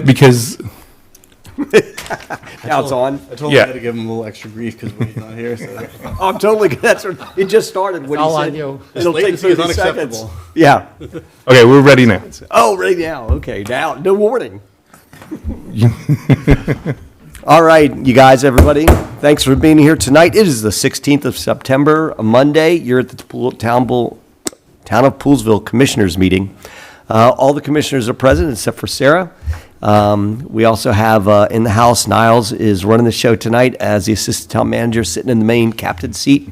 Because Now it's on. I told Yeah. him I had to give him a little extra grief because he's not here. So. Oh, I'm totally good. That's what, it just started when all he on said you. it'll take Latency is 30 seconds. unacceptable. Yeah. okay, we're ready now. Oh, right now. Okay, now, no warning. All right, you guys, everybody, thanks for being here tonight. It is the 16th of September, a Monday. You're at the Town of Poolesville Commissioners Meeting. All the commissioners are present except for Sarah. We also have in the house, Niles is running the show tonight as the assistant town manager, sitting in the main captain seat.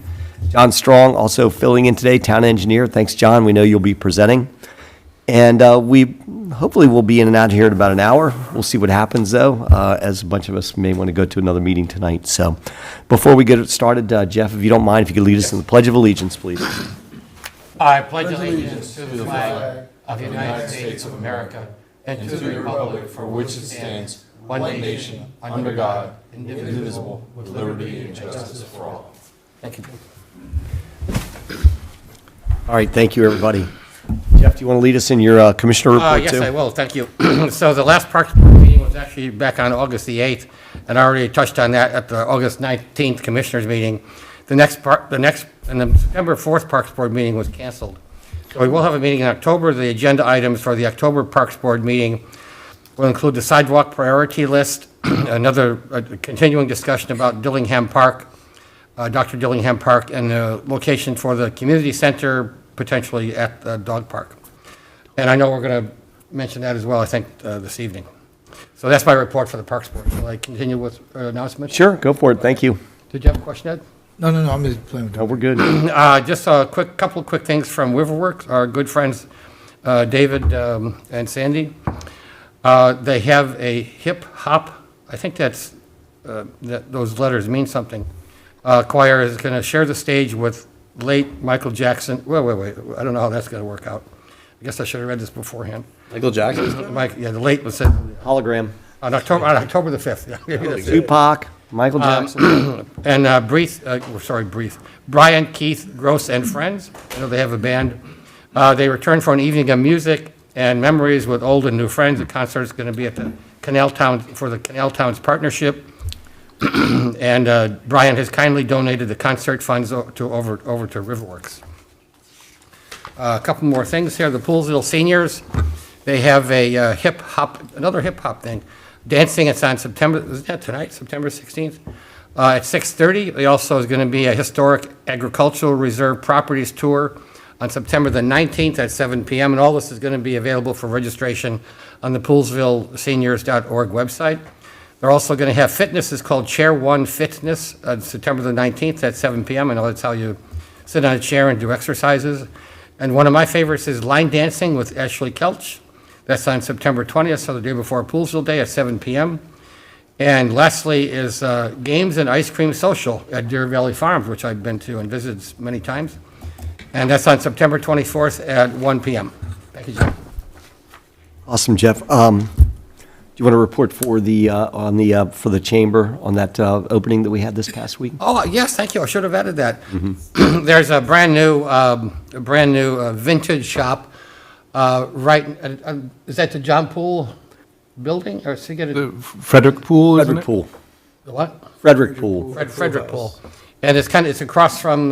John Strong also filling in today, town engineer. Thanks, John. We know you'll be presenting. And we hopefully will be in and out here in about an hour. We'll see what happens, though, as a bunch of us may want to go to another meeting tonight. So before we get it started, Jeff, if you don't mind, if you could lead us in the Pledge of Allegiance, please. I pledge allegiance to the flag of the United States of America and to the republic for which it stands, one nation, under God, indivisible, with liberty and justice for all. Thank you. All right, thank you, everybody. Jeff, do you want to lead us in your commissioner report, Yes, too? I will. Thank you. So the last Parks Board meeting was actually back on August the 8th, and I already touched on that at the August 19th Commissioners meeting. And the September 4th Parks Board meeting was canceled. So we will have a meeting in October. The agenda items for the October Parks Board meeting will include the sidewalk priority list, another continuing discussion about Dillingham Park, Dr. Dillingham Park, and the location for the community center, potentially at the dog park. And I know we're going to mention that as well, I think, this evening. So that's my report for the Parks Board. Shall I continue with announcements? Sure, go for it. Thank you. Did you have a question, Ed? No, I'm just playing with No, we're good. Just a couple of quick things from Riverworks, our good friends David and Sandy. They have a hip hop, I think that those letters mean something. Choir is going to share the stage with late Michael Jackson. Wait, I don't know how that's going to work out. I guess I should have read this beforehand. Michael Jackson. The late was said Hologram. on October the 5th. Yeah. Tupac, Michael Jackson. And Brian, Keith, Gross, and Friends. I know they have a band. They return for an evening of music and memories with old and new friends. The concert is going to be at the Canal Towns Partnership. And Brian has kindly donated the concert funds over to Riverworks. A couple more things here. The Poolesville seniors, they have a another hip hop thing. Dancing, it's on September 16th, at 6:30. There also is going to be a historic agricultural reserve properties tour on September the 19th at 7 p.m. And all this is going to be available for registration on the poolesvilleseniors.org website. They're also going to have fitness. It's called Chair One Fitness on September the 19th at 7 p.m. I know that's how you sit on a chair and do exercises. And one of my favorites is line dancing with Ashley Kelch. That's on September 20th, so the day before Poolesville Day at 7 p.m. And lastly is Games and Ice Cream Social at Deer Valley Farms, which I've been to and visited many times. And that's on September 24th at 1 p.m. Thank you, Jim. Awesome, Jeff. Do you want to report for the for the chamber on that opening that we had this past week? Oh, yes, thank you. I should have added that. There's a brand new vintage shop right, is that the John Poole building? Or is he get The Frederick Pool, isn't Frederick it? Pool. the what? Frederick Pool. Frederick Poole. And it's across from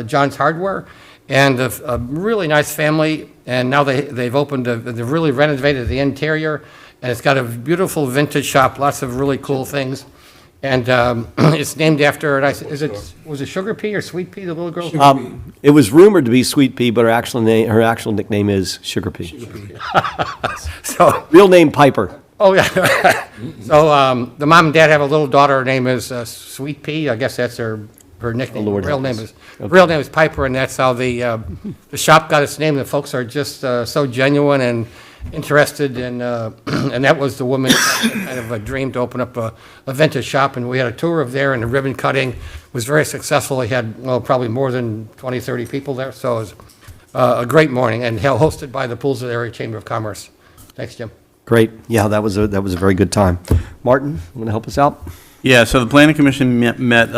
John's Hardware, and a really nice family, and now they've opened, they've really renovated the interior, and it's got a beautiful vintage shop, lots of really cool things. And it's named after, was it Sugar Pea or Sweet Pea, the little girl? It was rumored to be Sweet Pea, but her actual nickname is Sugar Pea. So, Real name Piper. oh, yeah. So the mom and dad have a little daughter, her name is Sweet Pea, I guess that's her nickname. Lord Real help name us. is real name is Piper, and that's how the shop got its name. The folks are just so genuine and interested, and that was the woman's kind of a dream to open up a vintage shop. And we had a tour of there, and the ribbon cutting was very successful. They had probably more than 20, 30 people there, so it was a great morning, and hosted by the Poolesville Area Chamber of Commerce. Thanks, Jim. Great. Yeah, that was a very good time. Martin, you want to help us out? Yeah, so the Planning Commission met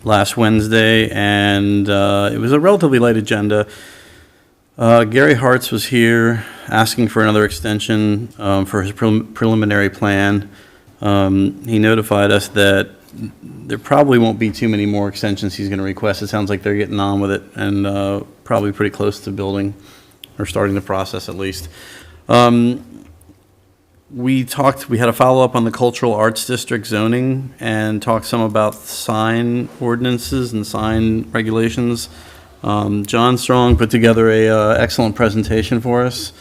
last Wednesday, and it was a relatively light agenda. Gary Hartz was here asking for another extension for his preliminary plan. He notified us that there probably won't be too many more extensions he's going to request. It sounds like they're getting on with it and probably pretty close to building or starting the process at least. We had a follow-up on the Cultural Arts District zoning and talked some about sign ordinances and sign regulations. John Strong put together a excellent presentation for us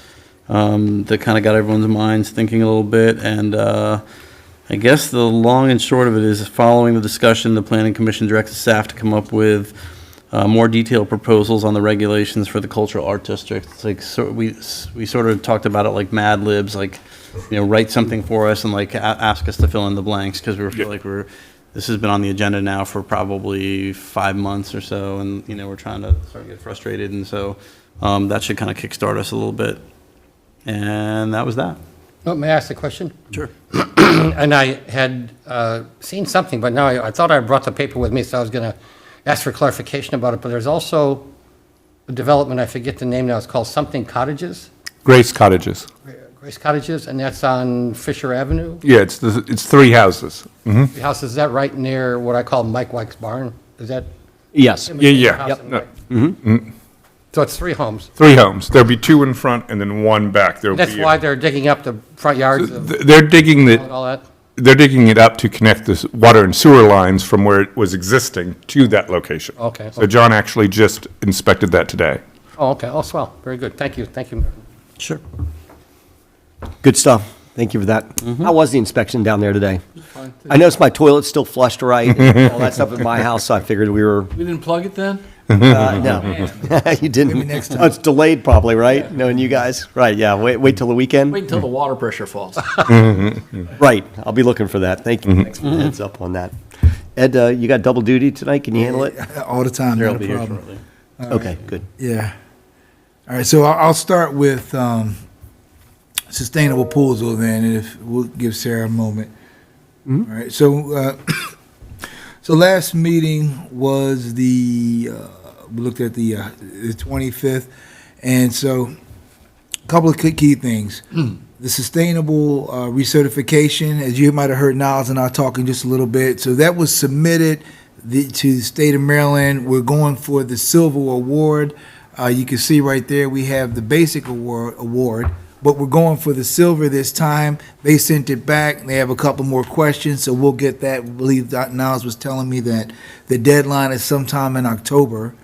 that kind of got everyone's minds thinking a little bit. And I guess the long and short of it is, following the discussion, the Planning Commission directed staff to come up with more detailed proposals on the regulations for the Cultural Art District. It's like, so we sort of talked about it like Mad Libs, like, write something for us and like ask us to fill in the blanks, because we feel like this has been on the agenda now for probably 5 months or so, and we're trying to start to get frustrated, and so that should kind of kickstart us a little bit. And that was that. Oh, may I ask a question? Sure. And I had seen something, but now I thought I brought the paper with me, so I was going to ask for clarification about it. But there's also a development, I forget the name now, it's called something Cottages, Grace Cottages. Grace Cottages, and that's on Fisher Avenue. Yeah, it's 3 houses. The house, is that right near what I call Mike White's barn? Is that? Yes. Yeah. House and No, Mike? So it's 3 homes. 3 homes. There'll be 2 in front and then 1 back. That's why they're digging up the front yards of They're digging all that? They're digging it up to connect the water and sewer lines from where it was existing to that location. Okay. So John actually just inspected that today. Oh, okay. Oh, swell. Very good. Thank you. Thank you. Sure. Good stuff. Thank you for that. How was the inspection down there today? I noticed my toilet's still flushed right, and all that stuff at my house, so I figured we were, We didn't plug it then? no. You didn't. Oh, it's delayed probably, right? Knowing you guys? Right, yeah, wait till the weekend? Wait until the water pressure falls. Right, I'll be looking for that. Thank you. Thanks for the heads up on that. Ed, you got double duty tonight, can you handle it? All the time, Gerald not will a be here problem. shortly. Okay, good. Yeah. All right, so I'll start with sustainable Poolesville then, and if we'll give Sarah a moment. All right, so so last meeting was we looked at the 25th, and so a couple of key things. The sustainable recertification, as you might have heard Niles and I talking just a little bit, so that was submitted to the state of Maryland. We're going for the silver award. You can see right there we have the basic award, but we're going for the silver this time. They sent it back. They have a couple more questions, so we'll get that. I believe Dr. Niles was telling me that the deadline is sometime in October.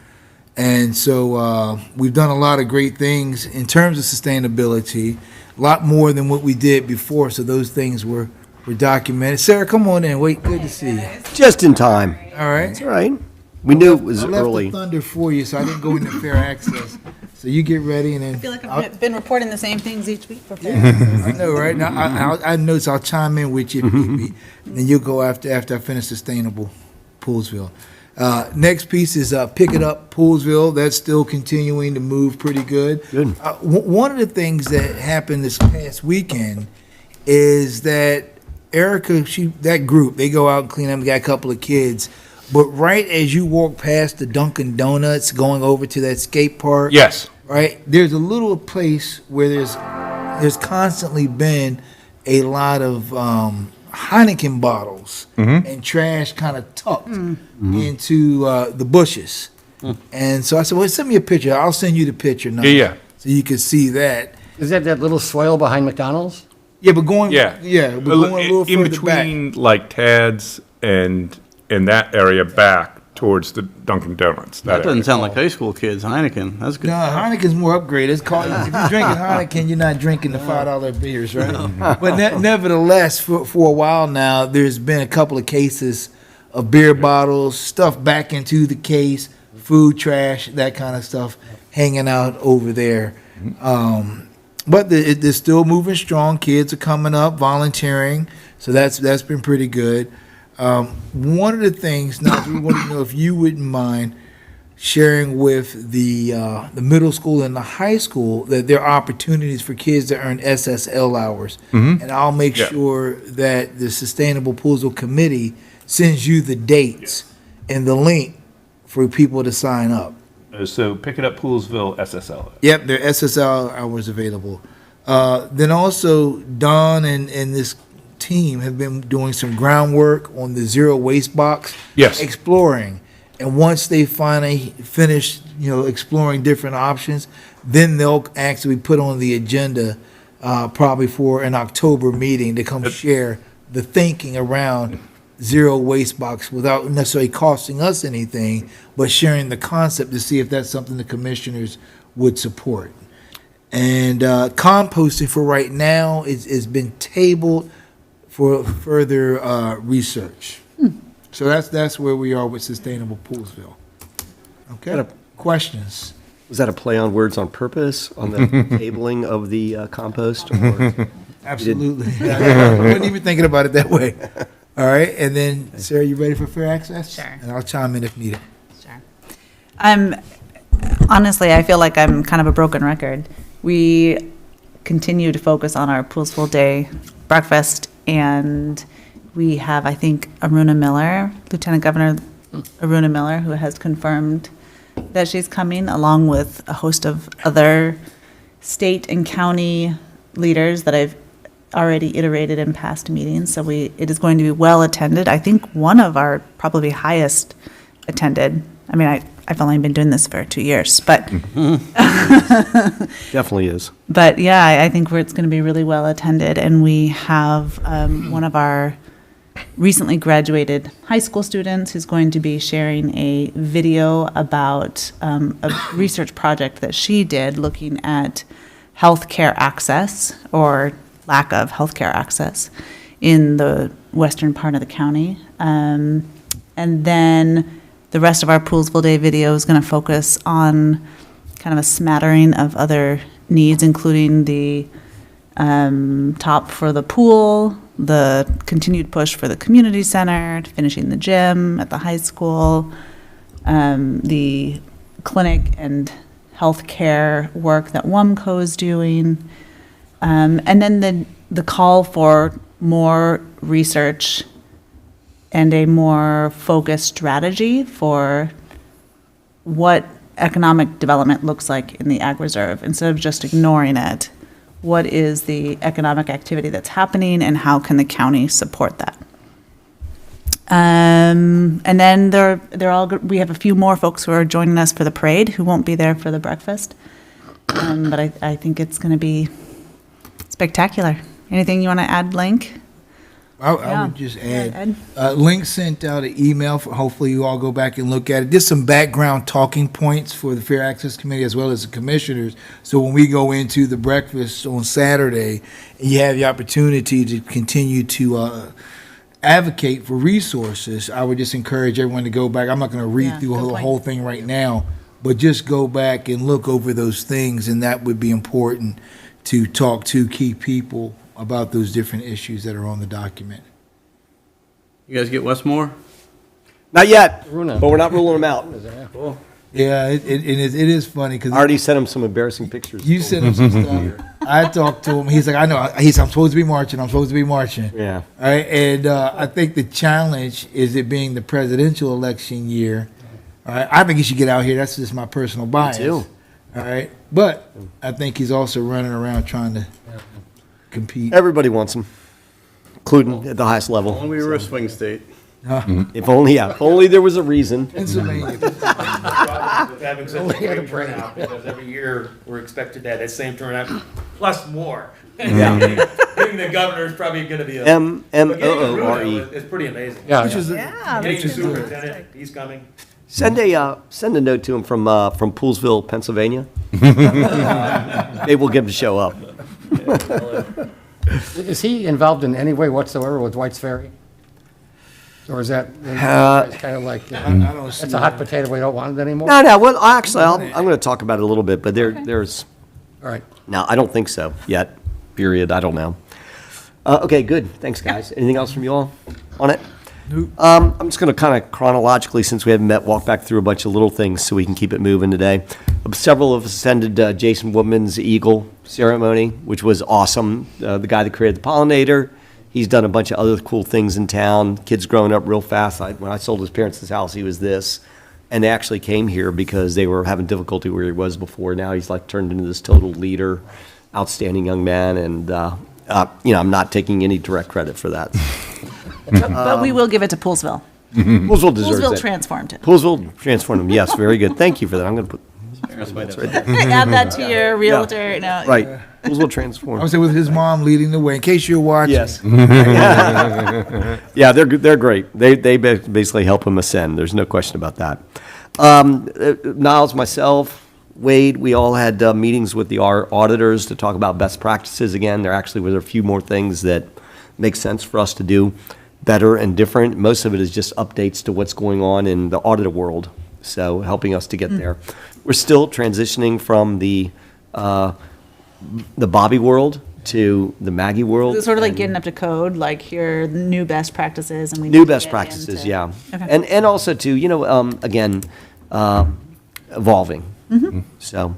And so we've done a lot of great things in terms of sustainability, a lot more than what we did before, so those things were documented. Sarah, come on in. Wait, good to see you. Just in time. All right. It's all right. We knew it was I left early. the thunder for you, so I didn't go into fair access. So you get ready, and then I feel like I've been reporting the same things each week for I know, right? Now I know, so I'll chime in with you if need be, and then you'll go after I finish sustainable Poolesville. Next piece is Pick It Up Poolesville. That's still continuing to move pretty good. Good. One of the things that happened this past weekend is that Erica, that group, they go out and clean up. Got a couple of kids. But right as you walk past the Dunkin' Donuts going over to that skate park, Yes. right, there's a little place where there's constantly been a lot of Heineken bottles and trash kind of tucked into the bushes. And so I said, well, send me a picture. I'll send you the picture now. Yeah. So you can see that. Is that little swale behind McDonald's? Yeah, but going, Yeah. but going a little in further back. between like Tad's and in that area back towards the Dunkin' Donuts. That doesn't area. sound like high school kids. Heineken. That's good. No, Heineken's more upgraded. It's called, if you're drinking Heineken, you're not drinking the $5 beers, right? But nevertheless, for a while now, there's been a couple of cases of beer bottles stuffed back into the case, food trash, that kind of stuff hanging out over there. But they're still moving strong. Kids are coming up, volunteering, so that's been pretty good. One of the things, now we want to know if you wouldn't mind sharing with the middle school and the high school that there are opportunities for kids to earn SSL hours. And I'll make Yeah. sure that the Sustainable Poolesville Committee sends you the dates and the link for people to sign up. So Pick It Up Poolesville SSL. Yep, their SSL hours available. Then also, Don and this team have been doing some groundwork on the zero waste box. Yes. Exploring. And once they finally finish, exploring different options, then they'll actually put on the agenda, probably for an October meeting to come share the thinking around zero waste box without necessarily costing us anything, but sharing the concept to see if that's something the commissioners would support. And composting for right now is been tabled for further research. So that's where we are with Sustainable Poolesville. Okay, questions? Was that a play on words on purpose on the tabling of the compost? Or- Absolutely. I wasn't even thinking about it that way. All right, and then Sarah, you ready for fair access? Sure. And I'll chime in if needed. Sure. Honestly, I feel like I'm kind of a broken record. We continue to focus on our Poolesville Day breakfast, and we have, I think, Aruna Miller, Lieutenant Governor Aruna Miller, who has confirmed that she's coming, along with a host of other state and county leaders that I've already iterated in past meetings. So it is going to be well attended. I think one of our probably highest attended. I mean, I've only been doing this for 2 years, but Definitely is. but yeah, I think it's going to be really well attended. And we have one of our recently graduated high school students who's going to be sharing a video about a research project that she did looking at healthcare access or lack of healthcare access in the western part of the county. And then the rest of our Poolesville Day video is going to focus on kind of a smattering of other needs, including the top for the pool, the continued push for the community center, finishing the gym at the high school, the clinic and healthcare work that WUMCO is doing, and then the call for more research and a more focused strategy for what economic development looks like in the Ag Reserve. Instead of just ignoring it, what is the economic activity that's happening and how can the county support that? And then we have a few more folks who are joining us for the parade who won't be there for the breakfast. But I think it's going to be spectacular. Anything you want to add, Link? I Yeah. would just Yeah, add, Link sent out an email, for hopefully you all go back and look at it. Just some background talking points for the Fair Access Committee as well as the commissioners. So when we go into the breakfast on Saturday, you have the opportunity to continue to advocate for resources. I would just encourage everyone to go back. I'm not going to read Yeah, through good the point. whole thing right now, but just go back and look over those things, and that would be important to talk to key people about those different issues that are on the document. You guys get Westmore? Not yet, Runa. but we're not ruling them out. Yeah, it is funny I because already sent him some embarrassing pictures. you sent him some stuff. I talked to him. He's like, I know. I'm supposed to be marching. I'm supposed to be marching. Yeah. All right, and I think the challenge is it being the presidential election year. All right, I think he should get out here. That's just my personal bias. too. All right, but I think he's also running around trying to compete. Everybody wants them, including at the highest level. When we were a swing state. If only there was a reason. Pennsylvania. With having such a great turnout, because every year we're expected to have that same turnout, plus more. Yeah. Getting the governor is probably gonna be a. M but getting O O R Bruno E. is pretty amazing. Yeah, Which yeah. is Getting the superintendent, he's coming. Send a note to him from Poolesville, Pennsylvania. Maybe we'll get him to show up. Is he involved in any way whatsoever with White's Ferry? Or is that kind of like, I don't see it's a hot potato, we don't want it anymore? No. Well, actually, I'm going to talk about it a little bit, but there's All right. no. I don't think so yet. Period. I don't know. Okay. Good. Thanks, guys. Anything else from you all on it? I'm just going to kind of chronologically, since we haven't met, walk back through a bunch of little things so we can keep it moving today. Several of us attended Jason Woodman's Eagle ceremony, which was awesome. The guy that created the pollinator, he's done a bunch of other cool things in town. Kids growing up real fast. When I sold his parents' house, he was this. And they actually came here because they were having difficulty where he was before. Now he's like turned into this total leader, outstanding young man, and, I'm not taking any direct credit for that. But we will give it to Poolesville. Poolesville deserves Poolesville it. transformed it. Poolesville transformed him, yes, very good. Thank you for that. I'm going to put, Add that to your realtor, no. right, Poolesville I transformed. would say with his mom leading the way, in case you're watching. Yes. Yeah, they're great. They basically help him ascend. There's no question about that. Niles, myself, Wade, we all had meetings with our auditors to talk about best practices again. There actually were a few more things that make sense for us to do better and different. Most of it is just updates to what's going on in the auditor world, so helping us to get there. We're still transitioning from the Bobby world to the Maggie world. It's sort of like and- getting up to code, like here are the new best practices and we. New need to best get practices, into- yeah. Okay. And also too, again, evolving. So,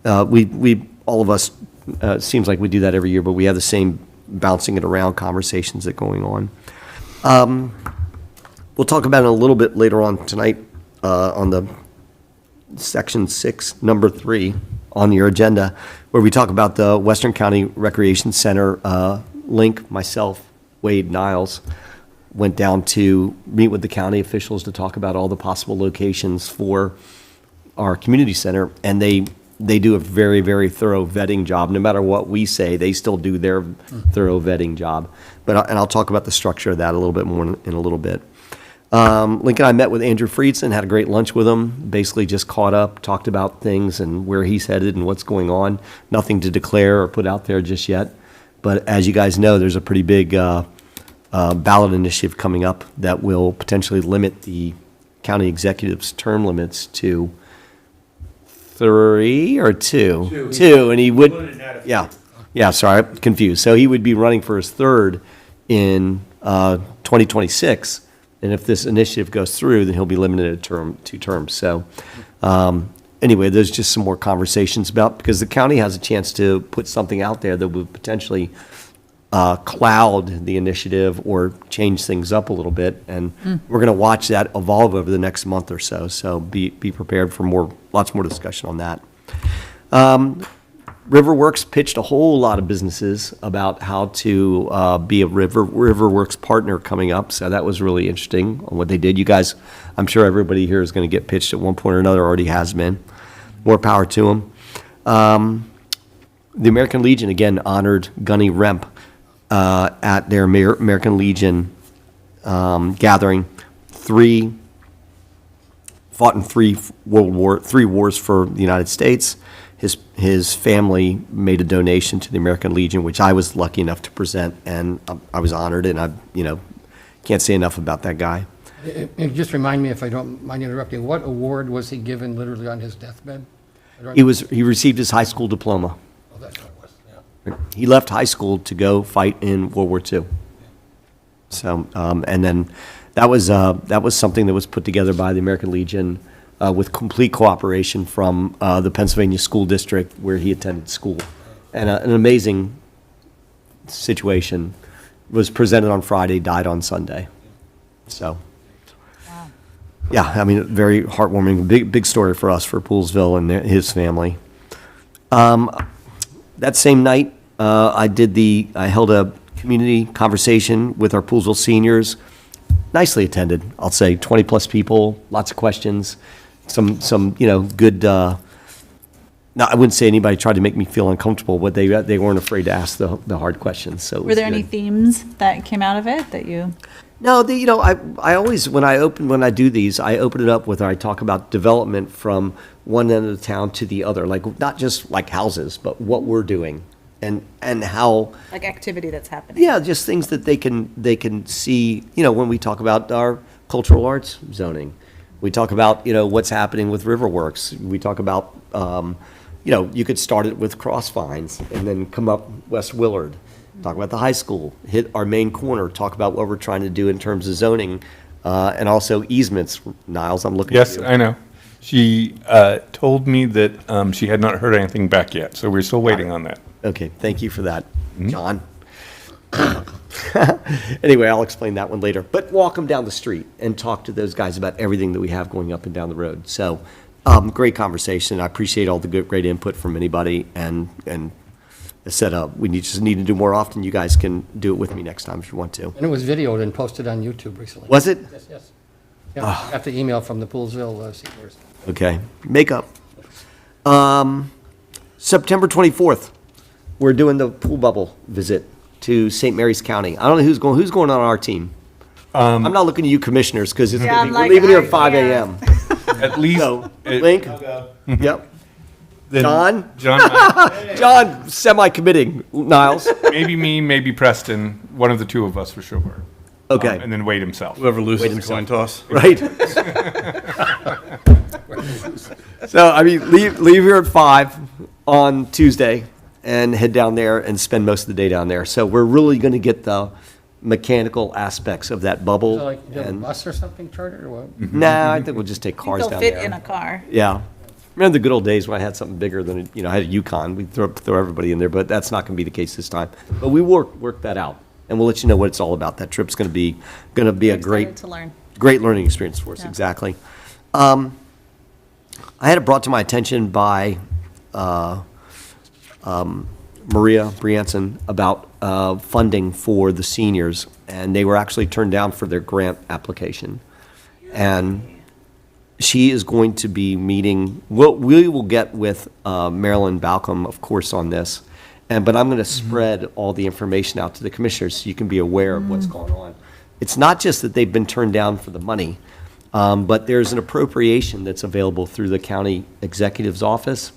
we, all of us, it seems like we do that every year, but we have the same bouncing it around conversations that going on. We'll talk about it a little bit later on tonight, on the section 6, number 3 on your agenda, where we talk about the Western County Recreation Center, link. Myself, Wade, Niles, went down to meet with the county officials to talk about all the possible locations for our community center, and they do a very, very thorough vetting job. No matter what we say, they still do their thorough vetting job. And I'll talk about the structure of that a little bit more in a little bit. Lincoln and I met with Andrew Friedson, had a great lunch with him, basically just caught up, talked about things and where he's headed and what's going on. Nothing to declare or put out there just yet. But as you guys know, there's a pretty big ballot initiative coming up that will potentially limit the county executive's term limits to 3 or 2? 2, and he would, yeah, sorry, I'm confused. So he would be running for his third in 2026, and if this initiative goes through, then he'll be limited to 2 terms. So anyway, there's just some more conversations about, because the county has a chance to put something out there that would potentially cloud the initiative or change things up a little bit, and we're going to watch that evolve over the next month or so. So be prepared for lots more discussion on that. Riverworks pitched a whole lot of businesses about how to be a Riverworks partner coming up. So that was really interesting on what they did. You guys, I'm sure everybody here is going to get pitched at one point or another, already has been. More power to them. The American Legion, again, honored Gunny Remp at their American Legion gathering. Fought in three wars for the United States. His family made a donation to the American Legion, which I was lucky enough to present, and I was honored, and I can't say enough about that guy. Just remind me, if I don't mind interrupting, what award was he given literally on his deathbed? He received his high school diploma. Oh, that's what it was, yeah. He left high school to go fight in World War II. So, and then that was something that was put together by the American Legion with complete cooperation from the Pennsylvania School District where he attended school. And an amazing situation. Was presented on Friday, died on Sunday. So, yeah, I mean, very heartwarming, big story for us, for Poolesville and his family. That same night, I held a community conversation with our Poolesville seniors. Nicely attended, I'll say, 20-plus people, lots of questions, some good. No, I wouldn't say anybody tried to make me feel uncomfortable, but they weren't afraid to ask the hard questions. So it Were was there any good. themes that came out of it that you? No, I always, when I do these, I open it up with, I talk about development from one end of the town to the other, like, not just like houses, but what we're doing and how, Like activity that's happening? yeah, just things that they can see, when we talk about our cultural arts zoning. We talk about, what's happening with Riverworks. We talk about, you could start it with Crossvines and then come up West Willard. Talk about the high school, hit our main corner, talk about what we're trying to do in terms of zoning, and also easements. Niles, I'm looking at Yes, you. I know. She told me that she had not heard anything back yet, so we're still waiting on that. Okay, thank you for that, John. Anyway, I'll explain that one later. But walk them down the street and talk to those guys about everything that we have going up and down the road. So, great conversation. I appreciate all the good, great input from anybody. And set up. Just need to do more often. You guys can do it with me next time if you want to. And it was videoed and posted on YouTube recently. Was it? Yes, yes. Yeah, I got the email from the Poolesville seniors. Okay. Makeup. September 24th, we're doing the pool bubble visit to St. Mary's County. I don't know who's going on our team. I'm not looking at you commissioners because Yeah, I'm we're like, leaving here at I- 5 yeah. a.m. At least, So, it- Link? I'll go. Yep. then John? John, and I- John, semi-committing. Niles? maybe me, maybe Preston, one of the two of us for sure. Okay. And then Wade himself. Whoever loses Wait the coin toss. Right. So, I mean, leave here at 5 on Tuesday and head down there and spend most of the day down there. So we're really going to get the mechanical aspects of that bubble. So like, you have a and- bus or something chartered or what? Nah, I think we'll just take I think cars they'll down fit there. in a car. Yeah. Remember the good old days when I had something bigger than, I had a Yukon. We'd throw everybody in there, but that's not going to be the case this time. But we work that out, and we'll let you know what it's all about. That trip's going to be a Excited to learn. great learning experience for us, Yeah. exactly. I had it brought to my attention by Maria Brianson about funding for the seniors, and they were actually turned down for their grant application. And she is going to be meeting, we will get with Marilyn Balcom, of course, on this, but I'm going to spread all the information out to the commissioners so you can be aware of what's going on. It's not just that they've been turned down for the money, but there's an appropriation that's available through the county executive's office,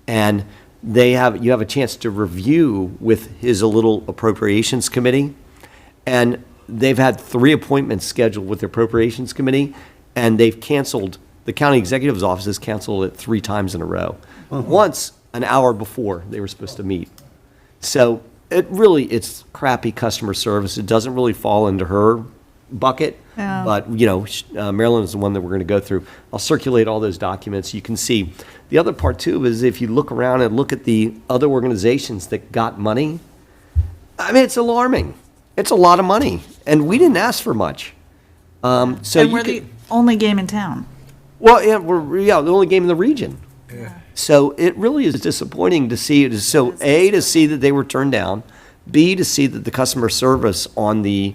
and you have a chance to review with his little appropriations committee, and they've had 3 appointments scheduled with the appropriations committee, and the county executive's office has canceled it 3 times in a row. Once, an hour before they were supposed to meet. So it's crappy customer service. It doesn't really fall into her bucket. Yeah. But, Marilyn is the one that we're going to go through. I'll circulate all those documents. You can see. The other part, too, is if you look around and look at the other organizations that got money, I mean, it's alarming. It's a lot of money, and we didn't ask for much. So And you we're the only game in town. well, yeah, we're the only game in the region. So it really is disappointing to see it. So A, to see that they were turned down, B, to see that the customer service on the,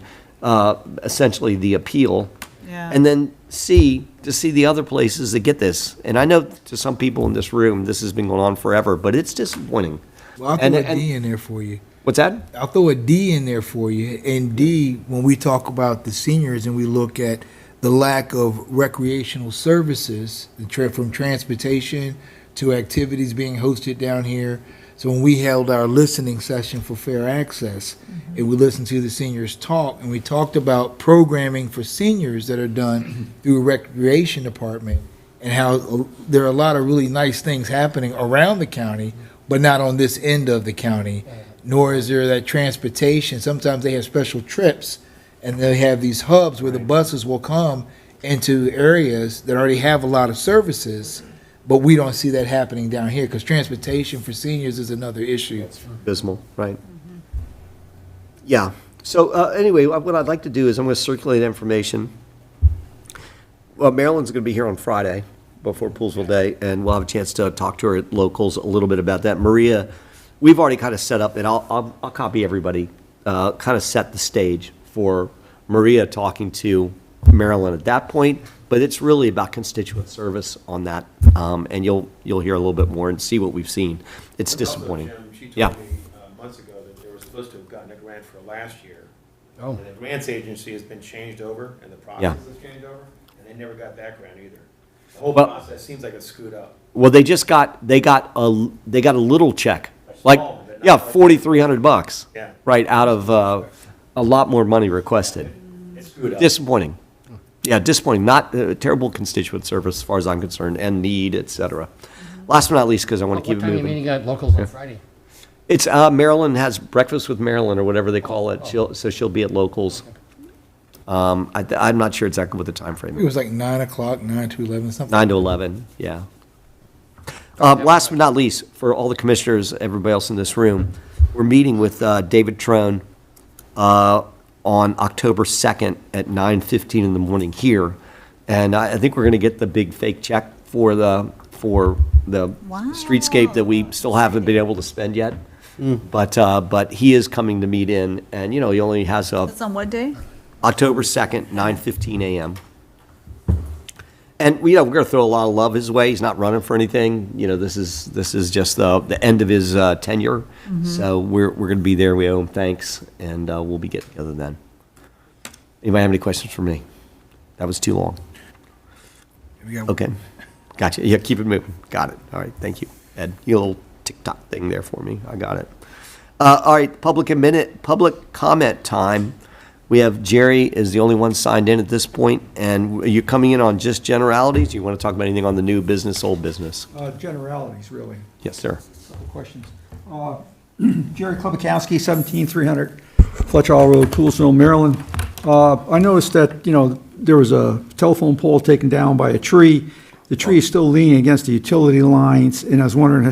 essentially the appeal, Yeah. and then C, to see the other places that get this. And I know to some people in this room, this has been going on forever, but it's disappointing. Well, I'll And- throw a and- D in there for you. What's that? I'll throw a D in there for you. And D, when we talk about the seniors and we look at the lack of recreational services, from transportation to activities being hosted down here. So when we held our listening session for fair access, and we listened to the seniors talk, and we talked about programming for seniors that are done through a recreation department, and how there are a lot of really nice things happening around the county, but not on this end of the county. Nor is there that transportation. Sometimes they have special trips, and they have these hubs where the buses will come into areas that already have a lot of services, but we don't see that happening down here, because transportation for seniors is another issue. Abysmal, right? Yeah. So anyway, what I'd like to do is I'm going to circulate information. Well, Marilyn's going to be here on Friday before Poolesville Day, and we'll have a chance to talk to her at locals a little bit about that. Maria, we've already kind of set up, and I'll copy everybody, kind of set the stage for Maria talking to Marilyn at that point, but it's really about constituent service on that, and you'll hear a little bit more and see what we've seen. It's disappointing. Also, Jim, she Yeah. told me months ago that they were supposed to have gotten a grant for last year. Oh. And the grants agency has been changed over, and the Yeah. process has changed over, and they never got that grant either. The whole Well- process seems like it's screwed up. Well, they got a little check, like, Small, but not yeah, like- $4,300, Yeah. right, out of a lot more money requested. It's screwed up. Disappointing. Yeah, disappointing. Not terrible constituent service as far as I'm concerned, and need, et cetera. Last but not least, because I want to keep What it time are you moving. meeting at locals on Friday? It's Marilyn has breakfast with Marilyn or whatever they call it. She'll be at locals. I'm not sure exactly what the time frame It is. was like 9 o'clock, 9 to 11, something. 9 to 11, yeah. Last but not least, for all the commissioners, everybody else in this room, we're meeting with David Trone on October 2nd at 9:15 in the morning here. And I think we're going to get the big fake check for the streetscape that we still haven't been able to spend yet. But he is coming to meet in, and, he only has That's on what day? October 2nd, 9:15 a.m. And, we're going to throw a lot of love his way. He's not running for anything. This is just the end of his tenure. So we're going to be there. We owe him thanks, and we'll be getting together then. Anybody have any questions for me? That was too long. We got- Okay. Gotcha. Yeah, keep it moving. Got it. All right. Thank you, Ed. You little TikTok thing there for me. I got it. All right. Public comment time. We have Jerry is the only one signed in at this point, and are you coming in on just generalities? You want to talk about anything on the new business, old business? Generalities, really. Yes, sir. Couple questions. Jerry Klobakowski, 17300 Fletcher Hall Road, Poolesville, Maryland. I noticed that, there was a telephone pole taken down by a tree. The tree is still leaning against the utility lines, and I was wondering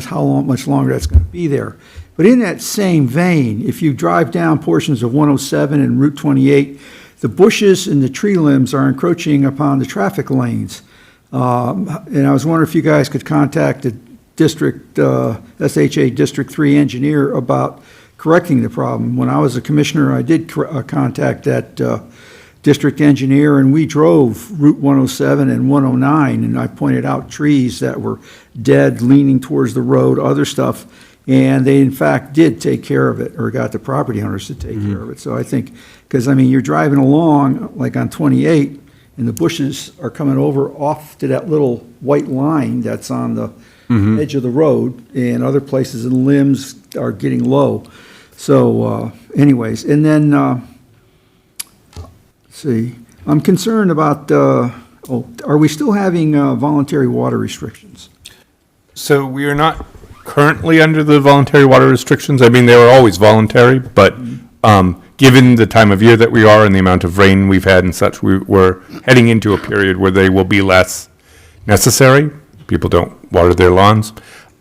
much longer that's going to be there. But in that same vein, if you drive down portions of 107 and Route 28, the bushes and the tree limbs are encroaching upon the traffic lanes. And I was wondering if you guys could contact the district, SHA District 3 engineer about correcting the problem. When I was a commissioner, I did contact that district engineer, and we drove Route 107 and 109, and I pointed out trees that were dead, leaning towards the road, other stuff, and they in fact did take care of it, or got the property owners to take care of it. So I think, because you're driving along, like on 28, and the bushes are coming over off to that little white line that's on the edge of the road, and other places, and limbs are getting low. So anyways, and then, see, I'm concerned about, are we still having voluntary water restrictions? So we are not currently under the voluntary water restrictions. I mean, they were always voluntary, but given the time of year that we are and the amount of rain we've had and such, we're heading into a period where they will be less necessary. People don't water their lawns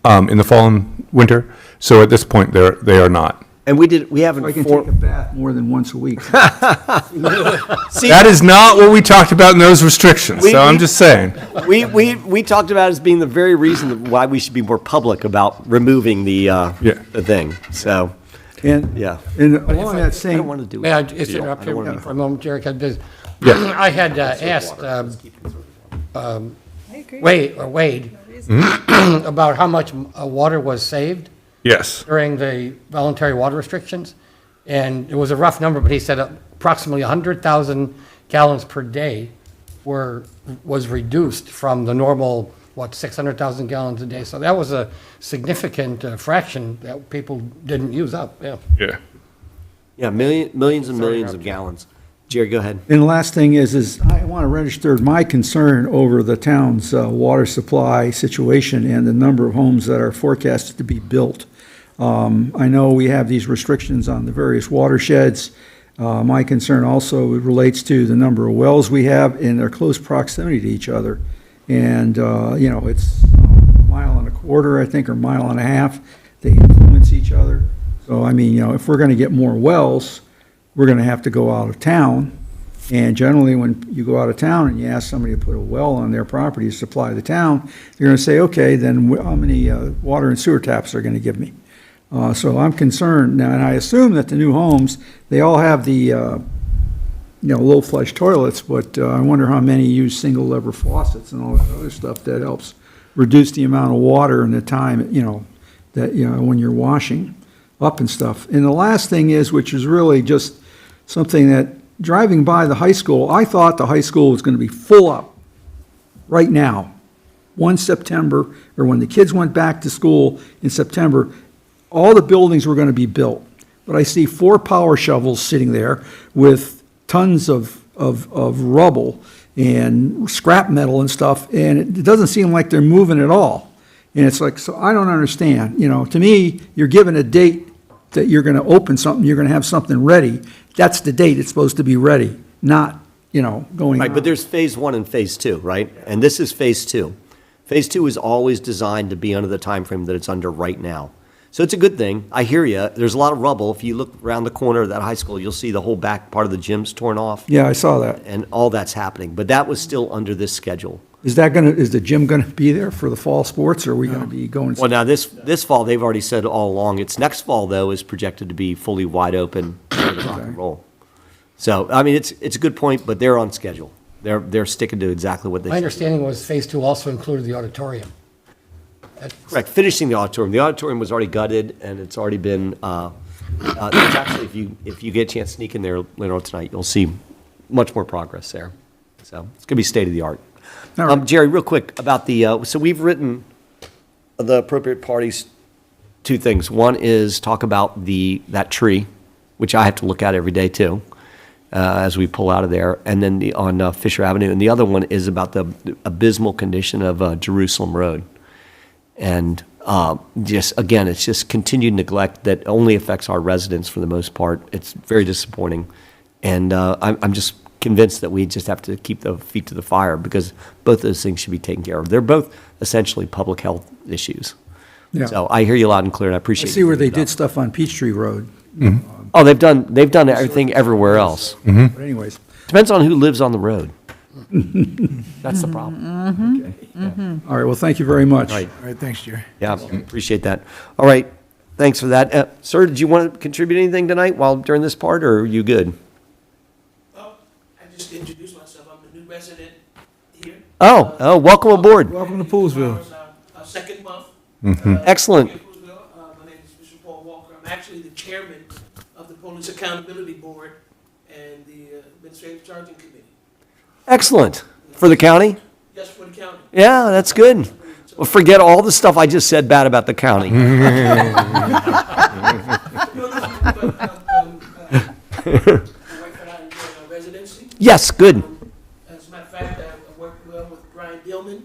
in the fall and winter. So at this point, they are not. And we haven't. I can take a bath more than once a week. That is not what we talked about in those restrictions, so I'm just saying. We talked about it as being the very reason why we should be more public about removing the thing. So, And, yeah. and along that I don't same, want to do it. May I just interrupt I don't wanna here be- for a moment, Jerry? 'Cause Yeah. I had asked Wade about how much water was saved Yes. during the voluntary water restrictions, and it was a rough number, but he said approximately 100,000 gallons per day was reduced from the normal, 600,000 gallons a day. So that was a significant fraction that people didn't use up, yeah. Yeah. Yeah, millions and millions of gallons. Jerry, go ahead. and the last thing is I want to register my concern over the town's water supply situation and the number of homes that are forecasted to be built. I know we have these restrictions on the various watersheds. My concern also relates to the number of wells we have in their close proximity to each other. And, it's a mile and a quarter, I think, or mile and a half. They influence each other. So, if we're going to get more wells, we're going to have to go out of town. And generally, when you go out of town and you ask somebody to put a well on their property to supply the town, they're going to say, okay, then how many water and sewer taps are going to give me? So I'm concerned now, and I assume that the new homes, they all have the, low flush toilets, but I wonder how many use single lever faucets and all that other stuff that helps reduce the amount of water and the time, when you're washing up and stuff. And the last thing is, which is really just something that, driving by the high school, I thought the high school was going to be full up right now. 1 September, or when the kids went back to school in September, all the buildings were going to be built. But I see 4 power shovels sitting there with tons of rubble and scrap metal and stuff, and it doesn't seem like they're moving at all. And it's like, so I don't understand. To me, you're given a date that you're going to open something, you're going to have something ready. That's the date it's supposed to be ready, not, going Right, on. but there's phase 1 and phase 2, right? And this is phase 2. Phase 2 is always designed to be under the time frame that it's under right now. So it's a good thing. I hear you. There's a lot of rubble. If you look around the corner of that high school, you'll see the whole back part of the gym's torn off, Yeah, I saw that. and all that's happening. But that was still under this schedule. Is the gym gonna be there for the fall sports, or are we gonna be going? Well, now, this fall, they've already said all along, it's next fall, though, is projected to be fully wide open for the rock and roll. So, I mean, it's a good point, but they're on schedule. They're sticking to exactly what they My said. understanding was Phase 2 also included the auditorium. Correct, finishing the auditorium. The auditorium was already gutted, and it's already been, it's actually, if you get a chance to sneak in there later on tonight, you'll see much more progress there. So, it's gonna be state-of-the-art. All right. Jerry, real quick about so we've written the appropriate parties, two things. One is talk about that tree, which I have to look at every day too, as we pull out of there, and then on Fisher Avenue. And the other one is about the abysmal condition of Jerusalem Road. And again, it's just continued neglect that only affects our residents for the most part. It's very disappointing. And I'm just convinced that we just have to keep the feet to the fire because both those things should be taken care of. They're both essentially public health issues. Yeah. So I hear you loud and clear, and I I appreciate you see where they bringing it did up. stuff on Peachtree Road. Oh, they've done everything everywhere else. But anyways, Depends on who lives on the road. That's the problem. all right, well, thank you very much. Right. All right, thanks, Jerry. Yeah, appreciate that. All right, thanks for that. Sir, did you want to contribute anything tonight during this part, or are you good? Well, I just introduced myself. I'm the new resident here. Oh, welcome aboard. Welcome to Poolesville. It's our second month. Excellent. In Poolesville. My name is Mr. Paul Walker. I'm actually the chairman of the Police Accountability Board and the Administrative Charging Committee. Excellent. For the county? Just for the county. Yeah, that's good. Well, forget all the stuff I just said bad about the county. My wife and I enjoy our residency. Yes, good. As a matter of fact, I worked well with Brian Dillman.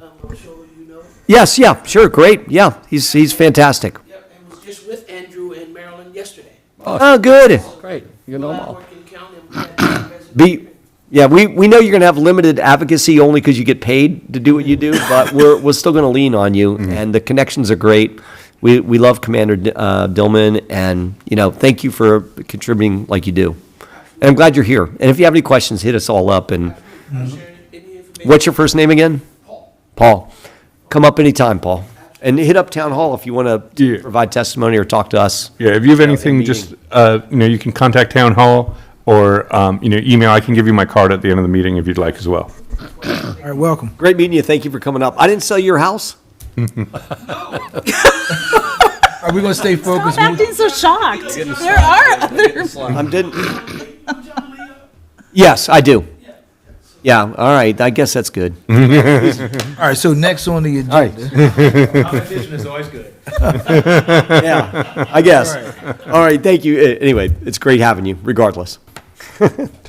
I'm sure you know. Yes, yeah, sure, great. Yeah, he's fantastic. Yep, and was just with Andrew and Marilyn yesterday. Oh, good. Great, you know them all. Work in county, I'm glad you're a resident. Yeah, we know you're going to have limited advocacy only because you get paid to do what you do, but we're still going to lean on you, and the connections are great. We love Commander Dillman, and, thank you for contributing like you do. And I'm glad you're here. And if you have any questions, hit us all up. And Sharing any information. what's your first name again? Paul. Come up anytime, Paul. And hit up Town Hall if you want to Yeah. provide testimony or talk to us. Yeah, if you have anything, meeting. just, you can contact Town Hall or, email. I can give you my card at the end of the meeting if you'd like as well. All right, welcome. Great meeting you. Thank you for coming up. I didn't sell your house. Are we gonna stay focused? Stop acting so shocked. There are other. I'm didn't. Yes, I do. Yeah, all right. I guess that's good. All right, so next on the All right. agenda. Competition is always good. Yeah, I guess. All right, thank you. Anyway, it's great having you, regardless.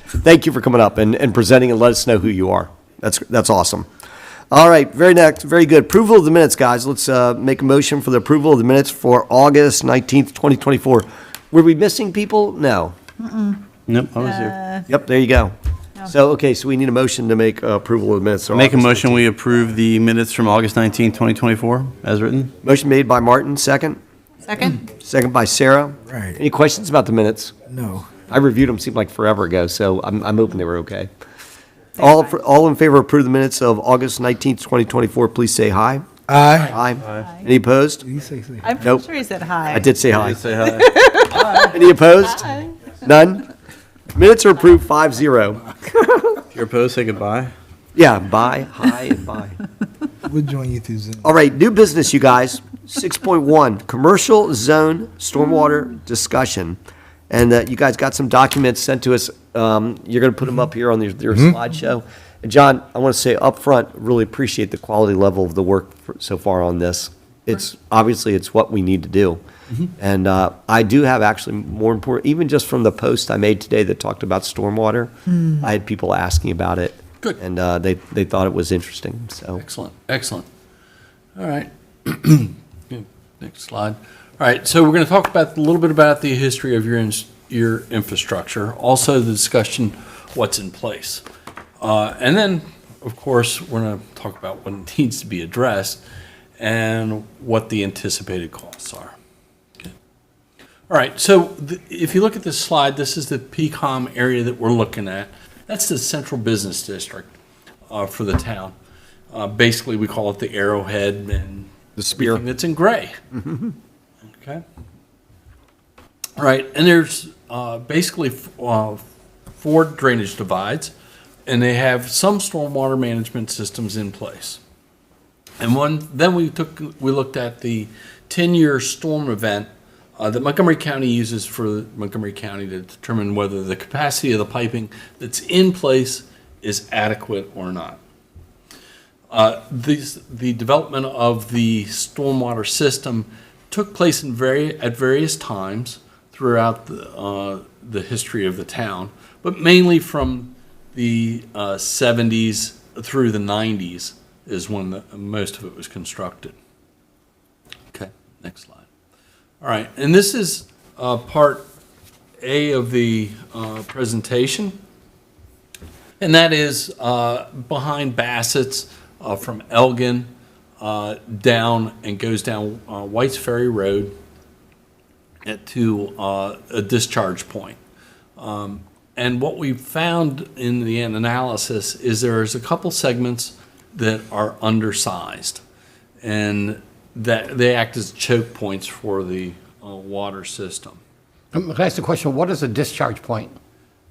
Thank you for coming up and presenting and let us know who you are. That's awesome. All right, very good. Approval of the minutes, guys. Let's make a motion for the approval of the minutes for August 19th, 2024. Were we missing people? No. Nope, I was here. Yep, there you go. So we need a motion to make approval of the minutes. for Make a August motion, 19th. we approve the minutes from August 19, 2024, as written. Motion made by Martin, second. Second? Second by Sarah. Right. Any questions about the minutes? No. I reviewed them, seemed like forever ago, so I'm hoping they were okay. All in favor of approve the minutes of August 19th, 2024, please say aye. Aye. Aye. Any opposed? Did he say so? I'm Nope. pretty sure he said hi. I did say aye. Say hi. Any opposed? Hi. None? Minutes are approved 5-0. If you're opposed, say goodbye. Yeah, bye, hi, and bye. We'll join you through Zoom. All right, new business, you guys. 6.1, commercial zone stormwater discussion. And you guys got some documents sent to us. You're going to put them up here on your slideshow. And John, I want to say up front, really appreciate the quality level of the work so far on this. It's what we need to do. And I do have actually more important, even just from the post I made today that talked about stormwater, I had people asking about it. Good. And they thought it was interesting, so. Excellent, excellent. All right. Good. Next slide. All right, so we're going to talk about a little bit about the history of your infrastructure, also the discussion what's in place. And then, of course, we're going to talk about what needs to be addressed and what the anticipated costs are. All right, so if you look at this slide, this is the PCOM area that we're looking at. That's the central business district for the town. Basically, we call it the arrowhead and The spear. everything that's in gray. Okay. All right, and there's basically 4 drainage divides, and they have some stormwater management systems in place. And then we looked at the 10-year storm event that Montgomery County uses for Montgomery County to determine whether the capacity of the piping that's in place is adequate or not. The development of the stormwater system took place at various times throughout the history of the town, but mainly from the 70s through the 90s is when most of it was constructed. Okay, next slide. All right, and this is part A of the presentation, and that is behind Bassett's from Elgin down and goes down White's Ferry Road to a discharge point. And what we found in the analysis is there's a couple segments that are undersized, and that they act as choke points for the water system. Can I ask the question, what is a discharge point?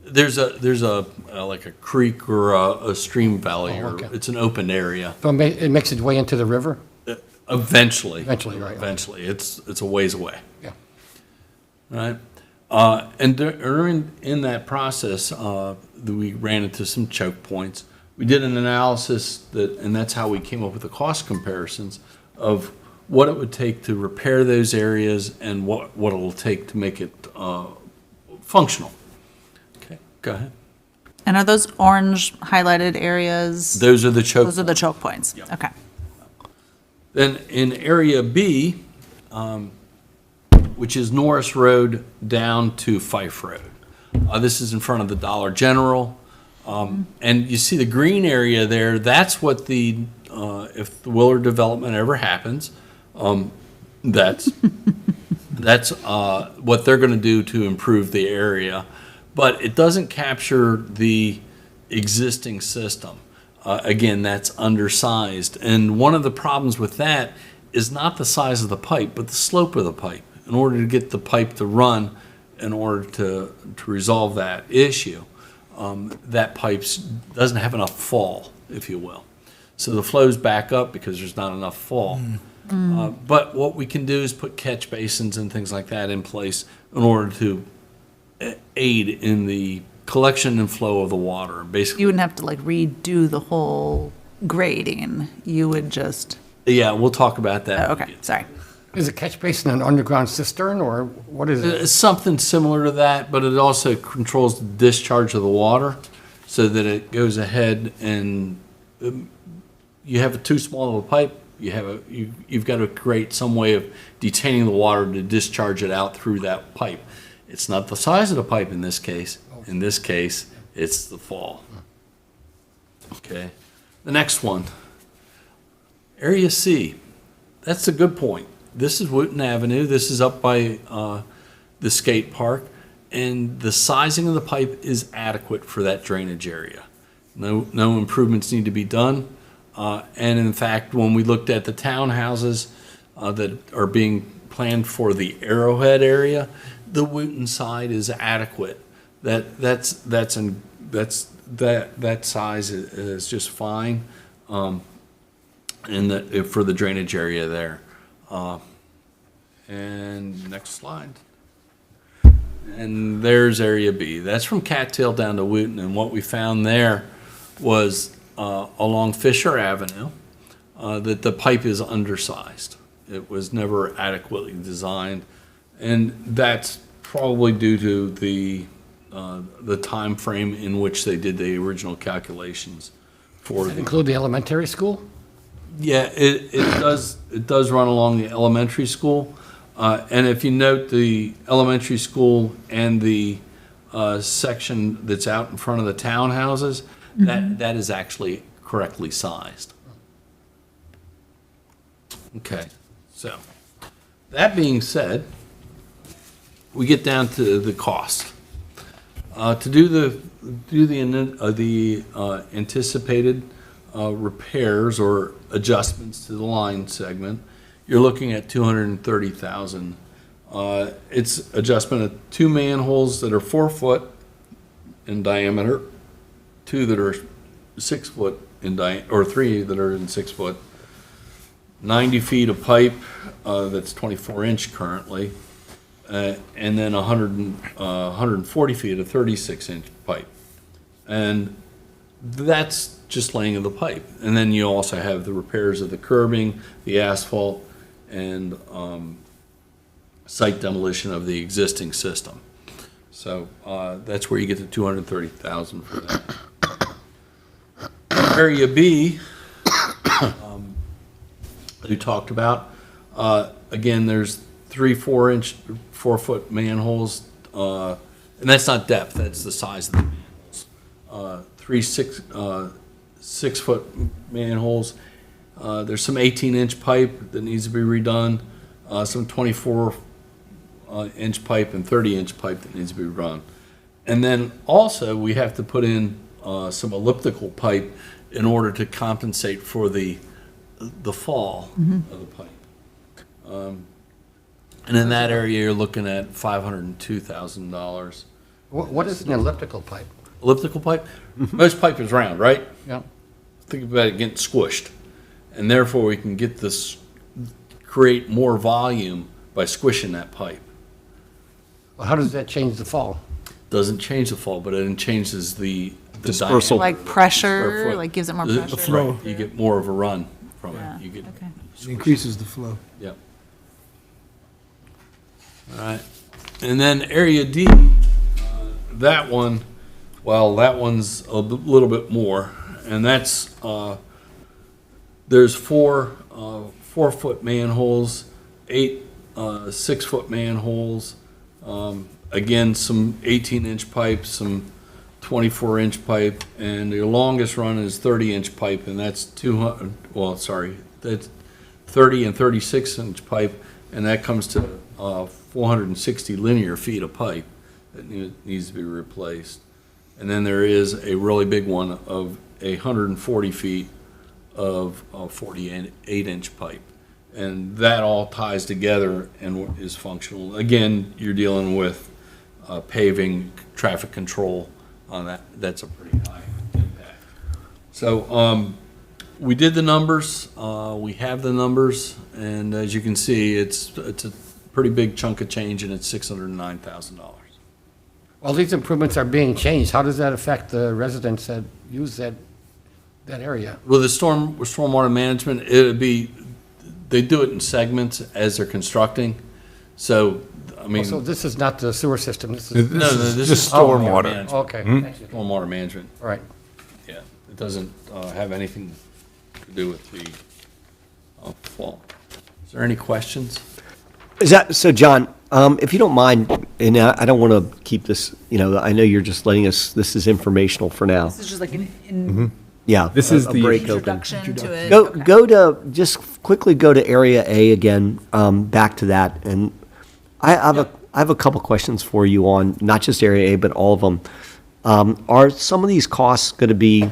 There's a like a creek or a stream valley, Oh, or okay. it's an open area. So it makes its way into the river? Eventually. Eventually, right. Eventually, it's a ways away. Yeah. Right? And during in that process, we ran into some choke points. We did an analysis and that's how we came up with the cost comparisons of what it would take to repair those areas and what it'll take to make it functional. Okay, go ahead. And are those orange highlighted areas? Those are the choke. Those are the choke points? Yeah. Okay. Then in Area B, which is Norris Road down to Fife Road. This is in front of the Dollar General. And you see the green area there, that's what if the Willard development ever happens, that's what they're gonna do to improve the area. But it doesn't capture the existing system. Again, that's undersized. And one of the problems with that is not the size of the pipe, but the slope of the pipe. In order to get the pipe to run, in order to resolve that issue, that pipe doesn't have enough fall, if you will. So the flows back up because there's not enough fall. But what we can do is put catch basins and things like that in place in order to aid in the collection and flow of the water. Basically, You wouldn't have to like redo the whole grading. You would just, yeah, we'll talk about that. oh, okay, sorry. Is a catch basin an underground cistern, or what is it? It's something similar to that, but it also controls the discharge of the water so that it goes ahead and you have too small of a pipe. You've got to create some way of detaining the water to discharge it out through that pipe. It's not the size of the pipe in this case. In this case, it's the fall. Okay. The next one, Area C. That's a good point. This is Wooten Avenue. This is up by the skate park. And the sizing of the pipe is adequate for that drainage area. No improvements need to be done. And in fact, when we looked at the townhouses that are being planned for the Arrowhead area, the Wooten side is adequate. That size is just fine, for the drainage area there. And next slide. And there's Area B. That's from Cattail down to Wooten, and what we found there was along Fisher Avenue that the pipe is undersized. It was never adequately designed, and that's probably due to the time frame in which they did the original calculations for Does that the. include the elementary school? Yeah, it does run along the elementary school. And if you note the elementary school and the section that's out in front of the townhouses, that is actually correctly sized. Okay, so that being said, we get down to the cost. To do the anticipated repairs or adjustments to the line segment, you're looking at $230,000. It's adjustment of 2 manholes that are 4 foot in diameter, 2 that are 6 foot in or 3 that are in 6 foot, 90 feet of pipe that's 24-inch currently, and then 140 feet of 36-inch pipe. And that's just laying of the pipe. And then you also have the repairs of the curbing, the asphalt, and site demolition of the existing system. So that's where you get the $230,000 for that. Area B, we talked about. Again, there's 3 4-foot manholes, and that's not depth, that's the size of the manholes. 3 6-foot manholes. There's some 18-inch pipe that needs to be redone, some 24-inch pipe and 30-inch pipe that needs to be run. And then also we have to put in some elliptical pipe in order to compensate for the fall of the pipe. And in that area, you're looking at $502,000. What is an elliptical pipe? Elliptical pipe? Most pipe is round, right? Yeah. Think about it getting squished. And therefore, we can get this, create more volume by squishing that pipe. Well, how does that change the fall? Doesn't change the fall, but it changes the Dispersal. diameter. Like Square pressure, foot. like gives it more The pressure. flow. Right, you get more of a run from Yeah, it. You get, okay. It increases the flow. yep. All right. And then area D, that one, well, that one's a little bit more. And that's, there's 4 4-foot manholes, 8 6-foot manholes, again, some 18-inch pipe, some 24-inch pipe, and the longest run is 30-inch pipe, and that's 200, well, sorry, that's 30 and 36-inch pipe, and that comes to 460 linear feet of pipe that needs to be replaced. And then there is a really big one of 140 feet of 48-inch pipe. And that all ties together and is functional. Again, you're dealing with paving, traffic control on that. That's a pretty high impact. So we did the numbers. We have the numbers. And as you can see, it's a pretty big chunk of change, and it's $609,000. Well, these improvements are being changed. How does that affect the residents that use that area? With the stormwater management, it'd be, they do it in segments as they're constructing. So, I mean, So this is not the sewer system, this is, no, this is just stormwater. management. okay, Hmm? thank you. Stormwater management, All right. yeah. It doesn't have anything to do with the fall. Is there any questions? Is that, so John, if you don't mind, and I don't want to keep this, I know you're just letting us, this is informational for now. This is just like an Yeah. This is a the- break open. introduction to it. Go, Okay. go to, just quickly go to Area A again, back to that. And I have a couple questions for you on not just Area A, but all of them. Are some of these costs going to be,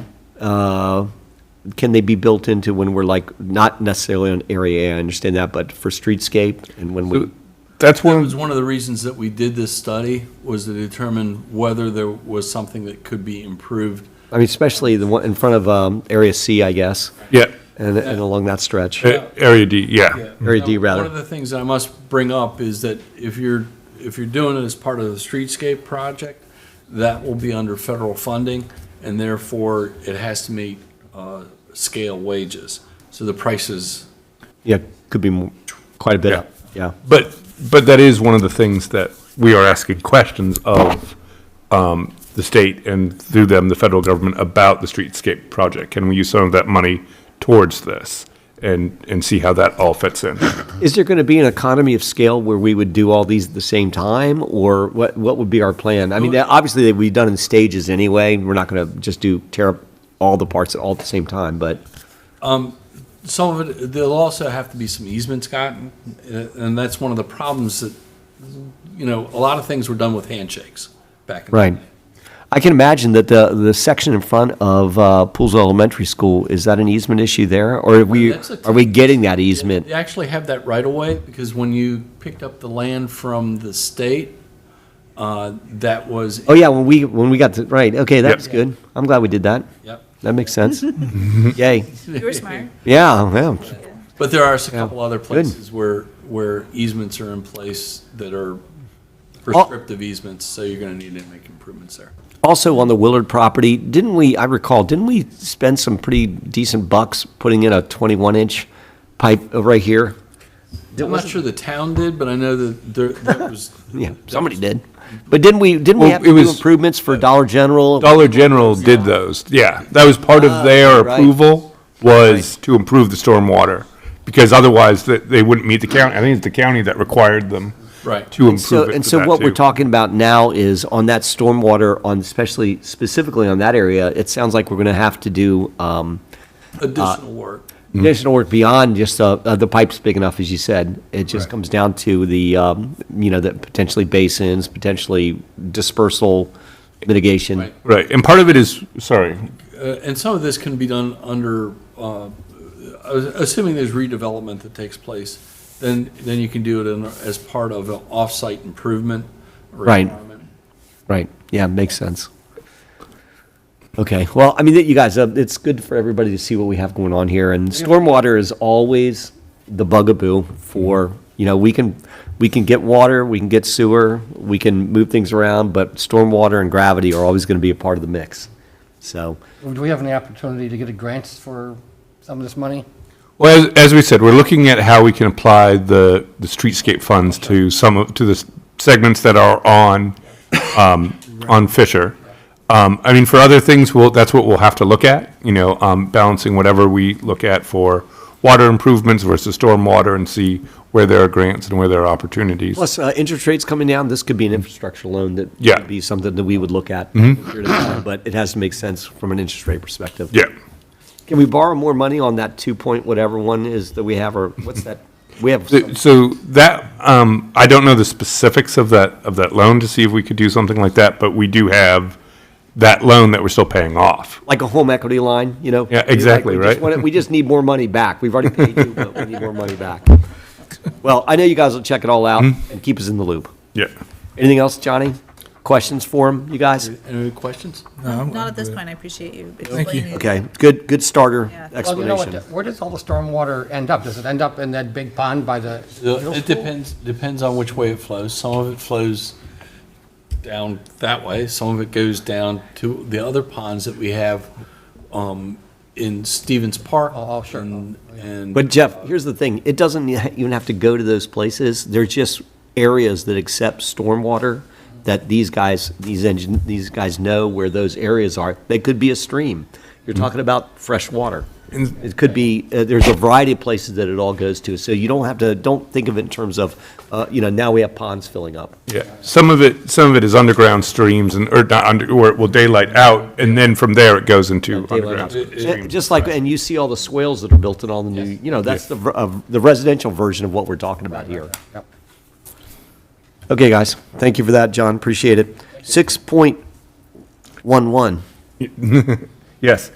can they be built into when we're like, not necessarily on Area A, I understand that, but for streetscape and when we, That's That one, was one of the reasons that we did this study, was to determine whether there was something that could be improved. I mean, especially the one in front of Area C, I guess, yeah, and along that stretch. Area D, yeah. Area D, Now, rather. One of the things that I must bring up is that if you're doing it as part of the streetscape project, that will be under federal funding, and therefore it has to meet scale wages. So the prices, Yeah, could be quite a bit Yeah. up, yeah. But that is one of the things that we are asking questions of the state and through them, the federal government, about the streetscape project. Can we use some of that money towards this and see how that all fits in? Is there going to be an economy of scale where we would do all these at the same time, or what would be our plan? I mean, obviously, they'd be done in stages anyway, we're not going to just tear up all the parts all at the same time, but, some of it, there'll also have to be some easements gotten, and that's one of the problems you know, a lot of things were done with handshakes back in the Right. day. I can imagine that the section in front of Poolesville Elementary School, is that an easement issue there? Or That's a are we getting that easement? They actually have that right away because when you picked up the land from the state, that was. Oh, yeah, when we got to, right, okay, that's good. I'm glad we did that. Yep. That makes sense. Yay. You were smart. Yeah. But there are a couple other places where easements are in place that are prescriptive easements, so you're gonna need to make improvements there. Also on the Willard property, didn't we spend some pretty decent bucks putting in a 21-inch pipe right here? I'm not sure the town did, but I know that was. Yeah, somebody did. But didn't we Well, have it to do was- improvements for Dollar General? Dollar General did those, yeah. That was part of their right. approval, was to improve the stormwater, because otherwise they wouldn't meet the county. I think it's the county that required them Right. to improve it. And to so that what we're too. talking about now is on that stormwater, specifically on that area, it sounds like we're going to have to do Additional work. additional work beyond just the pipes big enough, as you said. It just comes down to the, the potentially basins, potentially dispersal mitigation. Right. Right, and part of it is, sorry, And some of this can be done under, assuming there's redevelopment that takes place, then you can do it as part of an off-site improvement Right. requirement. Right, yeah, makes sense. Okay, well, I mean, you guys, it's good for everybody to see what we have going on here, and stormwater is always the bugaboo for, we can get water, we can get sewer, we can move things around, but stormwater and gravity are always gonna be a part of the mix, so. Do we have any opportunity to get grants for some of this money? well, as we said, we're looking at how we can apply the streetscape funds to to the segments that are on Fisher. I mean, for other things, that's what we'll have to look at, balancing whatever we look at for water improvements versus stormwater and see where there are grants and where there are opportunities. Plus, interest rates coming down, this could be an infrastructure loan that Yeah. would be something that we would look at. But it has to make sense from an interest rate perspective. Yeah. Can we borrow more money on that 2 point whatever one is that we have, or what's that? We have, So that, I don't know the specifics of that loan to see if we could do something like that, but we do have that loan that we're still paying off. like a home equity line, Yeah, exactly, Like, right. we just need more money back. We've already paid you, but we need more money back. Well, I know you guys will check it all out and keep us in the loop. Yeah. Anything else, Johnny? Questions for him, you guys? Any questions? Not at this point, I appreciate you explaining. Okay, good starter Yeah. Well, you know what, explanation. where does all the stormwater end up? Does it end up in that big pond by the middle It school? depends on which way it flows. Some of it flows down that way, some of it goes down to the other ponds that we have in Stevens Park. Oh, sure. And But Jeff, here's the thing, it doesn't even have to go to those places. They're just areas that accept stormwater that these guys know where those areas are. They could be a stream. You're talking about fresh water. It could be, there's a variety of places that it all goes to. So you don't think of it in terms of, now we have ponds filling up. Yeah, some of it is underground streams or not under, where it will daylight out, and then from there it goes into Daylight underground out. streams. Just like, and you see all the swales that are built in all the new, that's the residential version of what we're talking about here. Yep. Okay, guys, thank you for that, John, appreciate it. 6.11, Yes.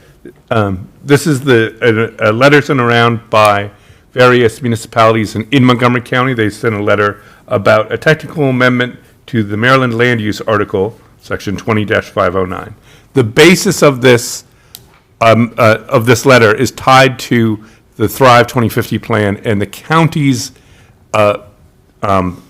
This is a letter sent around by various municipalities in Montgomery County. They sent a letter about a technical amendment to the Maryland Land Use Article, Section 20-509. The basis of this letter is tied to the Thrive 2050 plan and the county's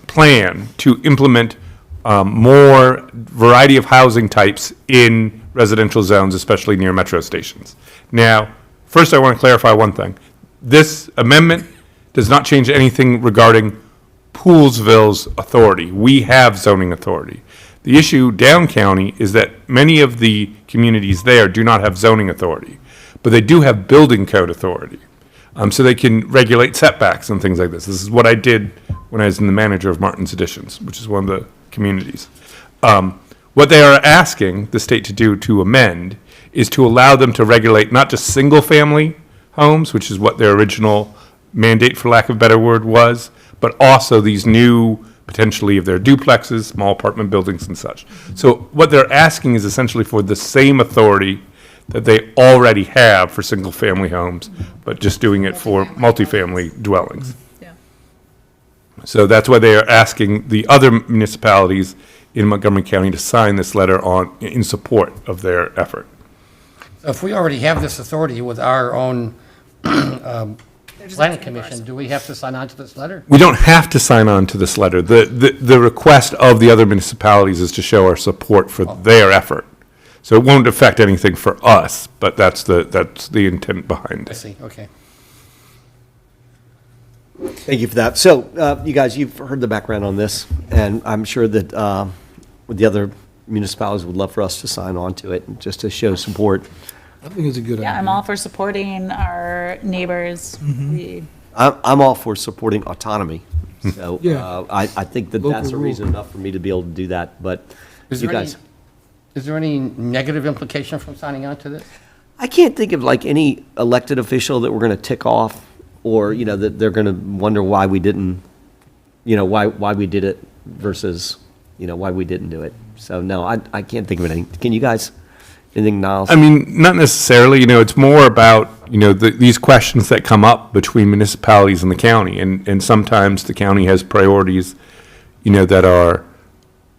plan to implement more variety of housing types in residential zones, especially near metro stations. Now, first I want to clarify one thing. This amendment does not change anything regarding Poolesville's authority. We have zoning authority. The issue down county is that many of the communities there do not have zoning authority, but they do have building code authority. So they can regulate setbacks and things like this. This is what I did when I was in the manager of Martin's Additions, which is one of the communities. What they are asking the state to do to amend is to allow them to regulate not just single-family homes, which is what their original mandate, for lack of a better word, was, but also these new potentially if they're duplexes, small apartment buildings and such. So what they're asking is essentially for the same authority that they already have for single-family homes, but just doing it for multifamily dwellings. Yeah. So that's why they are asking the other municipalities in Montgomery County to sign this letter in support of their effort. So if we already have this authority with our own They're just planning asking for our commission, do we have to sign on to this letter? We don't have to sign on to this letter. The request of the other municipalities is to show our support for their effort. So it won't affect anything for us, but that's the intent behind I it. see, okay. Thank you for that. So, you guys, you've heard the background on this, and I'm sure that the other municipalities would love for us to sign on to it, just to show support. I think it's a good idea. Yeah, I'm all for supporting our neighbors. We- I'm all for supporting autonomy. So, Yeah. I think that Local that's a rule. reason enough for me to be able to do that, but Is you there any, guys. is there any negative implication from signing on to this? I can't think of like any elected official that we're going to tick off, or, you know, that they're going to wonder why we didn't, you know, why we did it versus, you know, why we didn't do it. So, no, I can't think of anything. Can you guys, anything, Niles? I mean, not necessarily, it's more about, these questions that come up between municipalities and the county. And sometimes the county has priorities, that are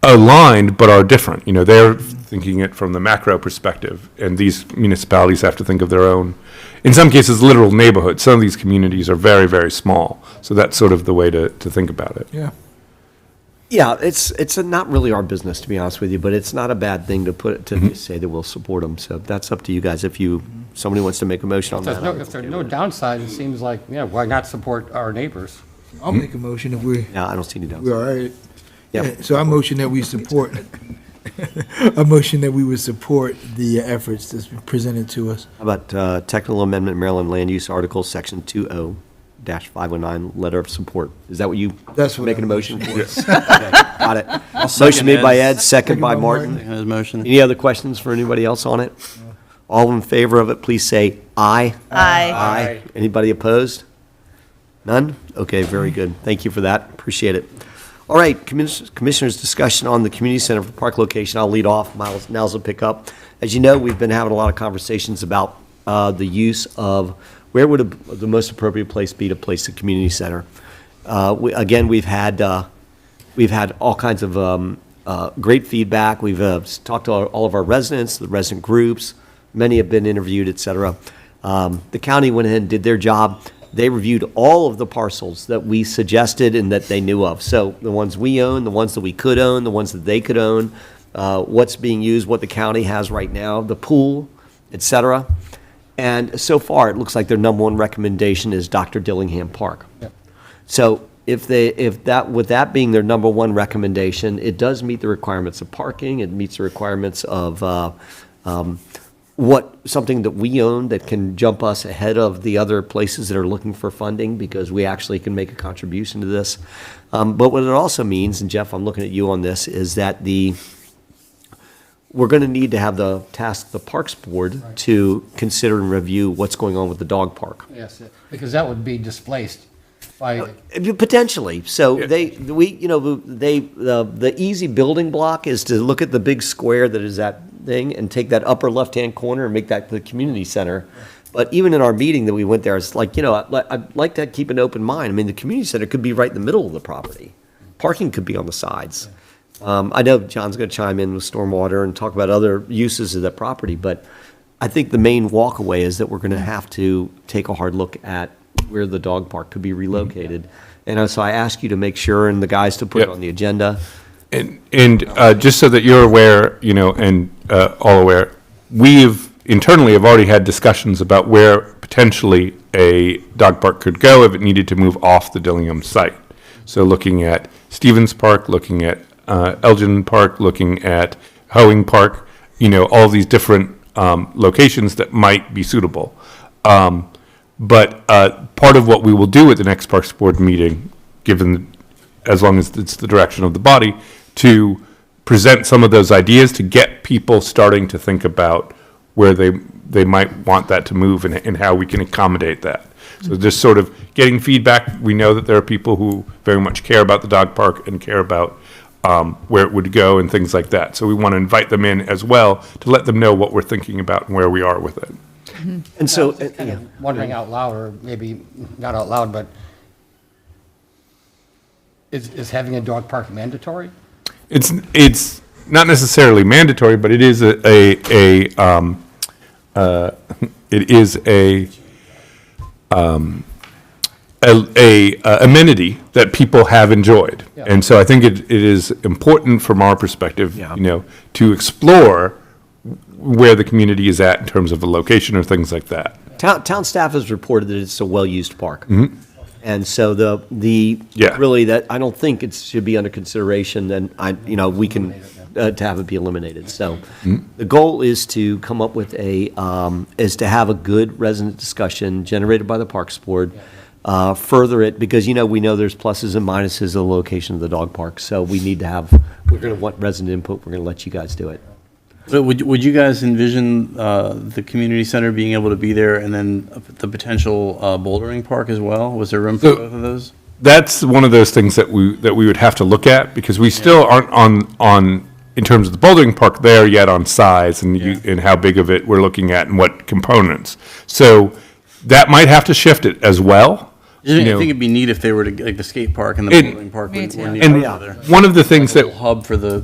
aligned but are different. They're thinking it from the macro perspective, and these municipalities have to think of their own, in some cases, literal neighborhoods. Some of these communities are very, very small. So that's sort of the way to think about it. Yeah. Yeah, it's not really our business, to be honest with you, but it's not a bad thing to put, to say that we'll support them. So that's up to you guys. If somebody wants to make a motion on If that. there's no downside, it seems like, why not support our neighbors? I'll make a motion if we, No, I don't see any we're downside. all right. Yeah. Yeah, so I motion that we support, a motion that we would support the efforts that's been presented to us. How about technical amendment, Maryland Land Use Article, Section 20-509, letter of support? Is that what you That's what making a I'm- motion for? Okay, got it. Motion made by Ed, second by Martin. His motion. Any other questions for anybody else on it? All in favor of it, please say aye. Aye. Aye. Anybody opposed? None? Okay, very good. Thank you for that. Appreciate it. All right, Commissioners' discussion on the community center for park location. I'll lead off. Niles will pick up. As you know, we've been having a lot of conversations about the use of where would the most appropriate place be to place the community center. Again, we've had all kinds of great feedback. We've talked to all of our residents, the resident groups. Many have been interviewed, et cetera. The county went ahead and did their job. They reviewed all of the parcels that we suggested and that they knew of. So the ones we own, the ones that we could own, the ones that they could own, what's being used, what the county has right now, the pool, et cetera. And so far, it looks like their number one recommendation is Dr. Dillingham Park. Yep. So with that being their number one recommendation, it does meet the requirements of parking. It meets the requirements of something that we own that can jump us ahead of the other places that are looking for funding, because we actually can make a contribution to this. But what it also means, and Jeff, I'm looking at you on this, is that we're going to need to have the Parks Board to consider and review what's going on with the dog park. Yes, because that would be displaced by, Potentially. So the easy building block is to look at the big square that is that thing and take that upper left-hand corner and make that the community center. But even in our meeting that we went there, it's like, I'd like to keep an open mind. I mean, the community center could be right in the middle of the property. Parking could be on the sides. I know John's going to chime in with stormwater and talk about other uses of that property, but I think the main walkaway is that we're going to have to take a hard look at where the dog park could be relocated. And so I ask you to make sure, and the guys to put it Yep. on the agenda. And just so that you're aware, and all aware, we've internally have already had discussions about where potentially a dog park could go if it needed to move off the Dillingham site. So looking at Stevens Park, looking at Elgin Park, looking at Hoeing Park, all these different locations that might be suitable. But part of what we will do at the next Parks Board meeting, as long as it's the direction of the body, to present some of those ideas to get people starting to think about where they might want that to move and how we can accommodate that. So just sort of getting feedback. We know that there are people who very much care about the dog park and care about where it would go and things like that. So we want to invite them in as well to let them know what we're thinking about and where we are with it. And so, Kind of wondering out loud, or maybe not out loud, but is having a dog park mandatory? It's not necessarily mandatory, but it is a amenity that people have enjoyed. Yeah. And so I think it is important from our perspective, Yeah. to explore where the community is at in terms of a location or things like that. town staff has reported that it's a well-used park. And so Yeah. really that, I don't think it should be under consideration, and we can, to have it be eliminated. So the goal is to come up with is to have a good resident discussion generated by the Parks Board, further it, because, we know there's pluses and minuses of the location of the dog park. So we need to we're going to want resident input. We're going to let you guys do it. So would you guys envision the community center being able to be there, and then the potential bouldering park as well? Was there room for So- both of those? That's one of those things that we would have to look at, because we still aren't on in terms of the bouldering park there yet on size and how big of it we're looking at and what components. So that might have to shift it as well. I think it'd be neat if they were to, like, the skate park and the It- bouldering park Me were too. near And each other. one of the things A that little hub for the,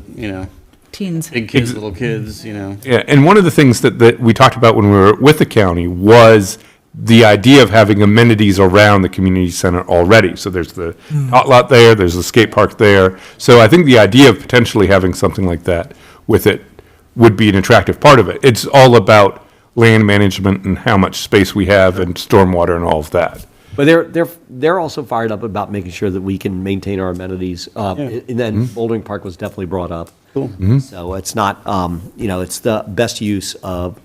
Teens. big kids, little kids, Yeah, and one of the things that we talked about when we were with the county was the idea of having amenities around the community center already. So there's the hot lot there, there's the skate park there. So I think the idea of potentially having something like that with it would be an attractive part of it. It's all about land management and how much space we have and stormwater and all of that. But they're also fired up about making sure that we can maintain our amenities. And then bouldering park was definitely brought up. Cool. So it's not, it's the best use of,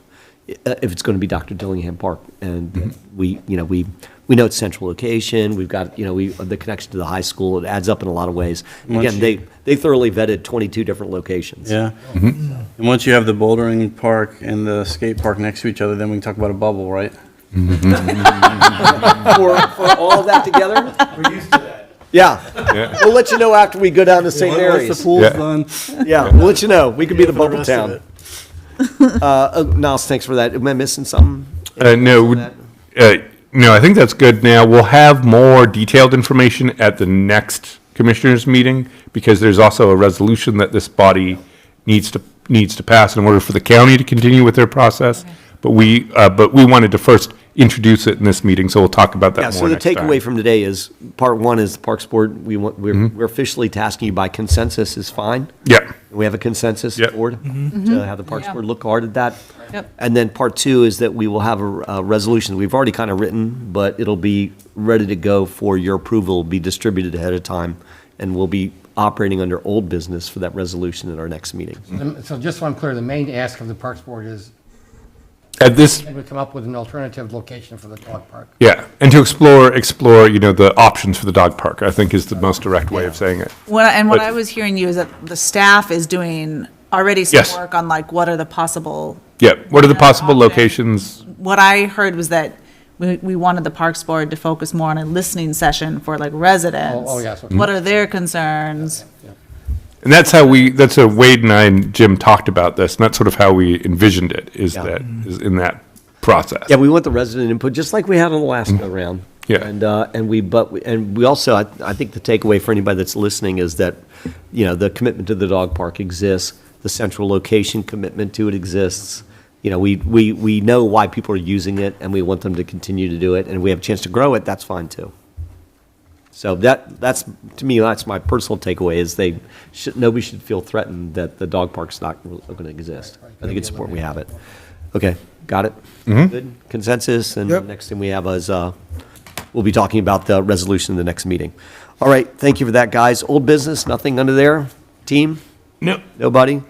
if it's going to be Dr. Dillingham Park. And we know it's central location. We've got, the connection to the high school. It adds up in a lot of ways. Once Again, they thoroughly vetted 22 different locations. Yeah. And once you have the bouldering park and the skate park next to each other, then we can talk about a bubble, right? For all of that together? We're used to that. Yeah. We'll let you know after we go down to St. Once Mary's. the pool's Yeah. done. Yeah, we'll let you know. We could be the for the bubble rest of town. it. Niles, thanks for that. Am I missing something? No, I think that's good now. We'll have more detailed information at the next commissioners' meeting, because there's also a resolution that this body needs to pass in order for the county to continue with their process. But we wanted to first introduce it in this meeting, so we'll talk about that Yeah, more so the next time. takeaway from today is, part one is the Parks Board, we're officially tasking you by consensus is fine. Yeah, We have a consensus Yep. board to have the Parks Yeah. Board look hard at that. Yep. And then part two is that we will have a resolution we've already kind of written, but it'll be ready to go for your approval, be distributed ahead of time, and we'll be operating under old business for that resolution at our next meeting. So just so I'm clear, the main ask of the Parks Board is, at this, can we come up with an alternative location for the dog park? yeah, and to explore, the options for the dog park, I think is the most direct way of saying it. What But- I was hearing you is that the staff is doing already some Yes. work on like what are the possible. Yeah, what are the possible options. locations? What I heard was that we wanted the Parks Board to focus more on a listening session for like residents. Oh, yes, okay. What are their concerns? And that's how Wade and I and Jim talked about this, and that's sort of how we envisioned it, is in that process. Yeah, we want the resident input, just like we had on the last go-round. Yeah. And we also, I think the takeaway for anybody that's listening is that, the commitment to the dog park exists, the central location commitment to it exists. We know why people are using it, and we want them to continue to do it, and we have a chance to grow it, that's fine too. So that's, to me, that's my personal takeaway, is nobody should feel threatened that the dog park's not going to exist. I think it's important we have it. Okay, got it? Good, consensus, and the Yep. next thing we have is, we'll be talking about the resolution in the next meeting. All right, thank you for that, guys. Old business, nothing under there? Team? No. Nobody?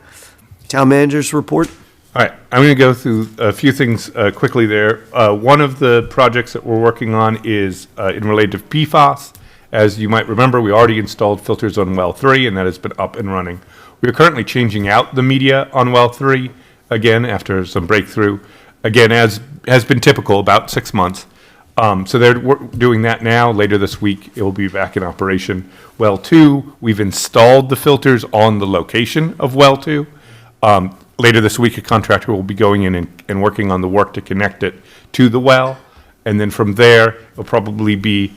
Town managers report? All right, I'm going to go through a few things quickly there. One of the projects that we're working on is in related to PFAS. As you might remember, we already installed filters on well 3, and that has been up and running. We are currently changing out the media on well 3, again, after some breakthrough. Again, as has been typical, about 6 months. So they're doing that now. Later this week, it will be back in operation. Well 2, we've installed the filters on the location of well 2. Later this week, a contractor will be going in and working on the work to connect it to the well. And then from there, it'll probably be,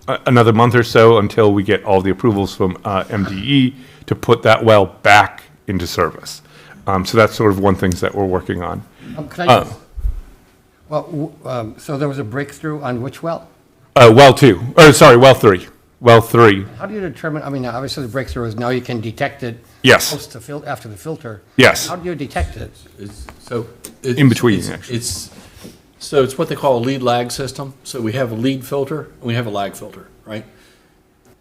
another month or so until we get all the approvals from MDE to put that well back into service. So that's sort of one thing that we're working on. Can I just, so there was a breakthrough on which well? Well 2, or sorry, well 3. Well 3, How do you determine, obviously the breakthrough is now you can detect it. Yes. After the filter. Yes. How do you detect it? In between, actually. So it's what they call a lead lag system. So we have a lead filter and we have a lag filter, right?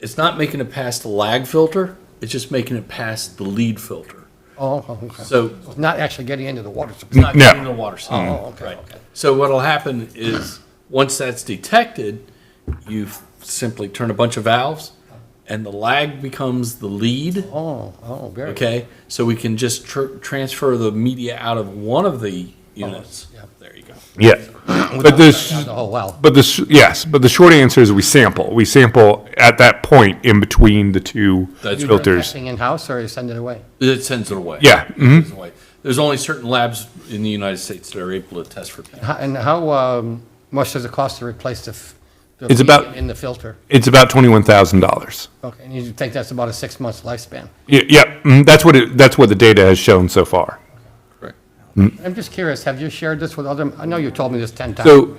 It's not making it past the lag filter, it's just making it past the lead filter. Oh, okay. So It's not actually getting into the water it's supply. not No. getting in the water system. Oh, okay, Right. okay. So what'll happen is, once that's detected, you simply turn a bunch of valves, and the lag becomes the lead. Oh, very good. Okay, so we can just transfer the media out of one of the units. yeah. There you go. Yeah. But this, Down the whole well. but this, yes, but the short answer is we sample. We sample at that point in between the two That's You filters. testing in-house or you send it away? It sends it away. Yeah, It sends it away. There's only certain labs in the United States that are able to test for PFAS. And how much does it cost to replace the It's about- medium in the filter? It's about $21,000. Okay, and you think that's about a 6-month lifespan? Yeah, that's what the data has shown so far. Correct. I'm just curious, have you shared this with other, I know you told me this 10 times. So,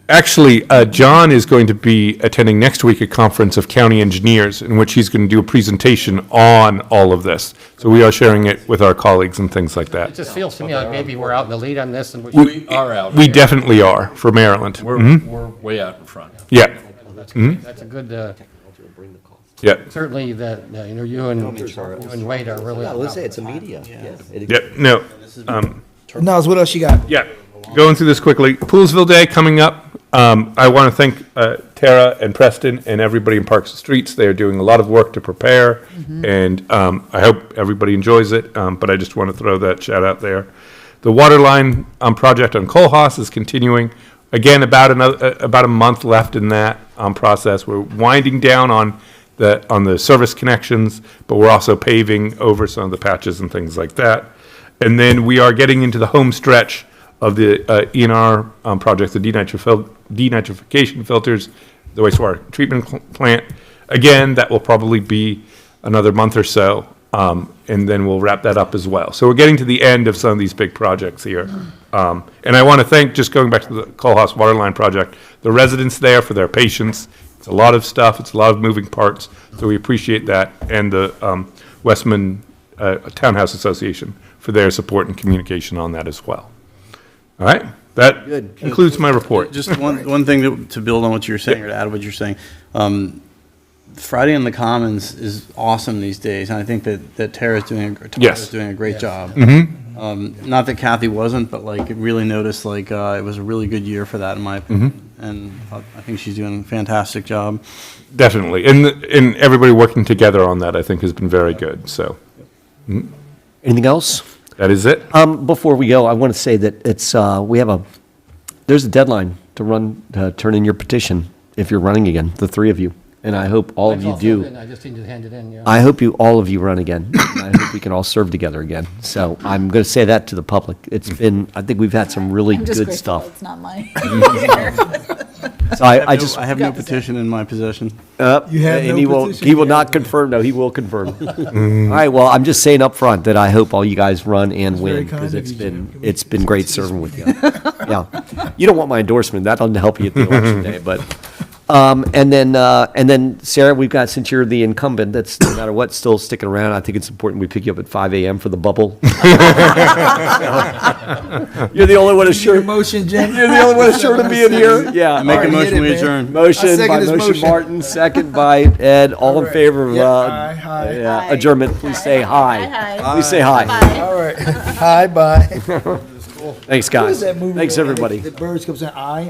actually, John is going to be attending next week a conference of county engineers in which he's going to do a presentation on all of this. So we are sharing it with our colleagues and things like It that. just feels to me like maybe we're out in the lead on this and we We are out. We definitely are for Maryland. We're way out in front. Yeah, That's a good, yeah, certainly that, you and Wade are really. Yeah, let's say it's a media. Yeah. yeah, no. Niles, what else you got? Yeah, going through this quickly. Poolesville Day coming up. I want to thank Tara and Preston and everybody in Parks and Streets. They are doing a lot of work to prepare, and I hope everybody enjoys it, but I just want to throw that shout out there. The water line project on Coalhouse is continuing. Again, about a month left in that process. We're winding down on the service connections, but we're also paving over some of the patches and things like that. And then we are getting into the home stretch of the ENR project, the denitrification filters, the wastewater treatment plant. Again, that will probably be another month or so, and then we'll wrap that up as well. So we're getting to the end of some of these big projects here. And I want to thank, just going back to the Coalhouse Waterline project, the residents there for their patience. It's a lot of stuff, it's a lot of moving parts, so we appreciate that, and the Westman Townhouse Association for their support and communication on that as well. All right, that concludes my report. Just one thing to build on what you're saying, or to add what you're saying. Friday in the Commons is awesome these days, and I think that Tara's doing a great job. Not that Kathy wasn't, but like, it really noticed, like, it was a really good year for that, in my opinion. And I think she's doing a fantastic job. Definitely, and everybody working together on that, I think, has been very good, so. Anything else? That is it. Before we go, I want to say that it's, there's a deadline to turn in your petition if you're running again, the three of you. And I hope all of you do. I just need to hand it in, yeah. I hope all of you run again. And I hope we can all serve together again. So I'm going to say that to the public. It's been, I think we've had some really I'm just good grateful stuff. it's not mine. So I just, I have no petition in my possession. You have and no petition? he will not confirm, no, he will confirm. All right, well, I'm just saying up front that I hope all you guys run and very win, kind because of you, Jim. it's been great serving with you. Yeah. You don't want my endorsement, that doesn't help you at the election day, but, and then Sarah, we've got, since you're the incumbent, that's no matter what, still sticking around, I think it's important we pick you up at 5 a.m. for the bubble. You're the only one assured. Your motion, Jim? You're the only one assured to be in here? Yeah. I make all a right. motion, we man. adjourn. Motion second by his motion motion. Martin, second by Ed, all in right. favor of, Yeah, aye. yeah, adjournment, please say hi. Hi. Please say hi. Bye. All right. Hi, bye. Thanks, guys. What is that movie? Thanks, everybody. The birds comes in, I.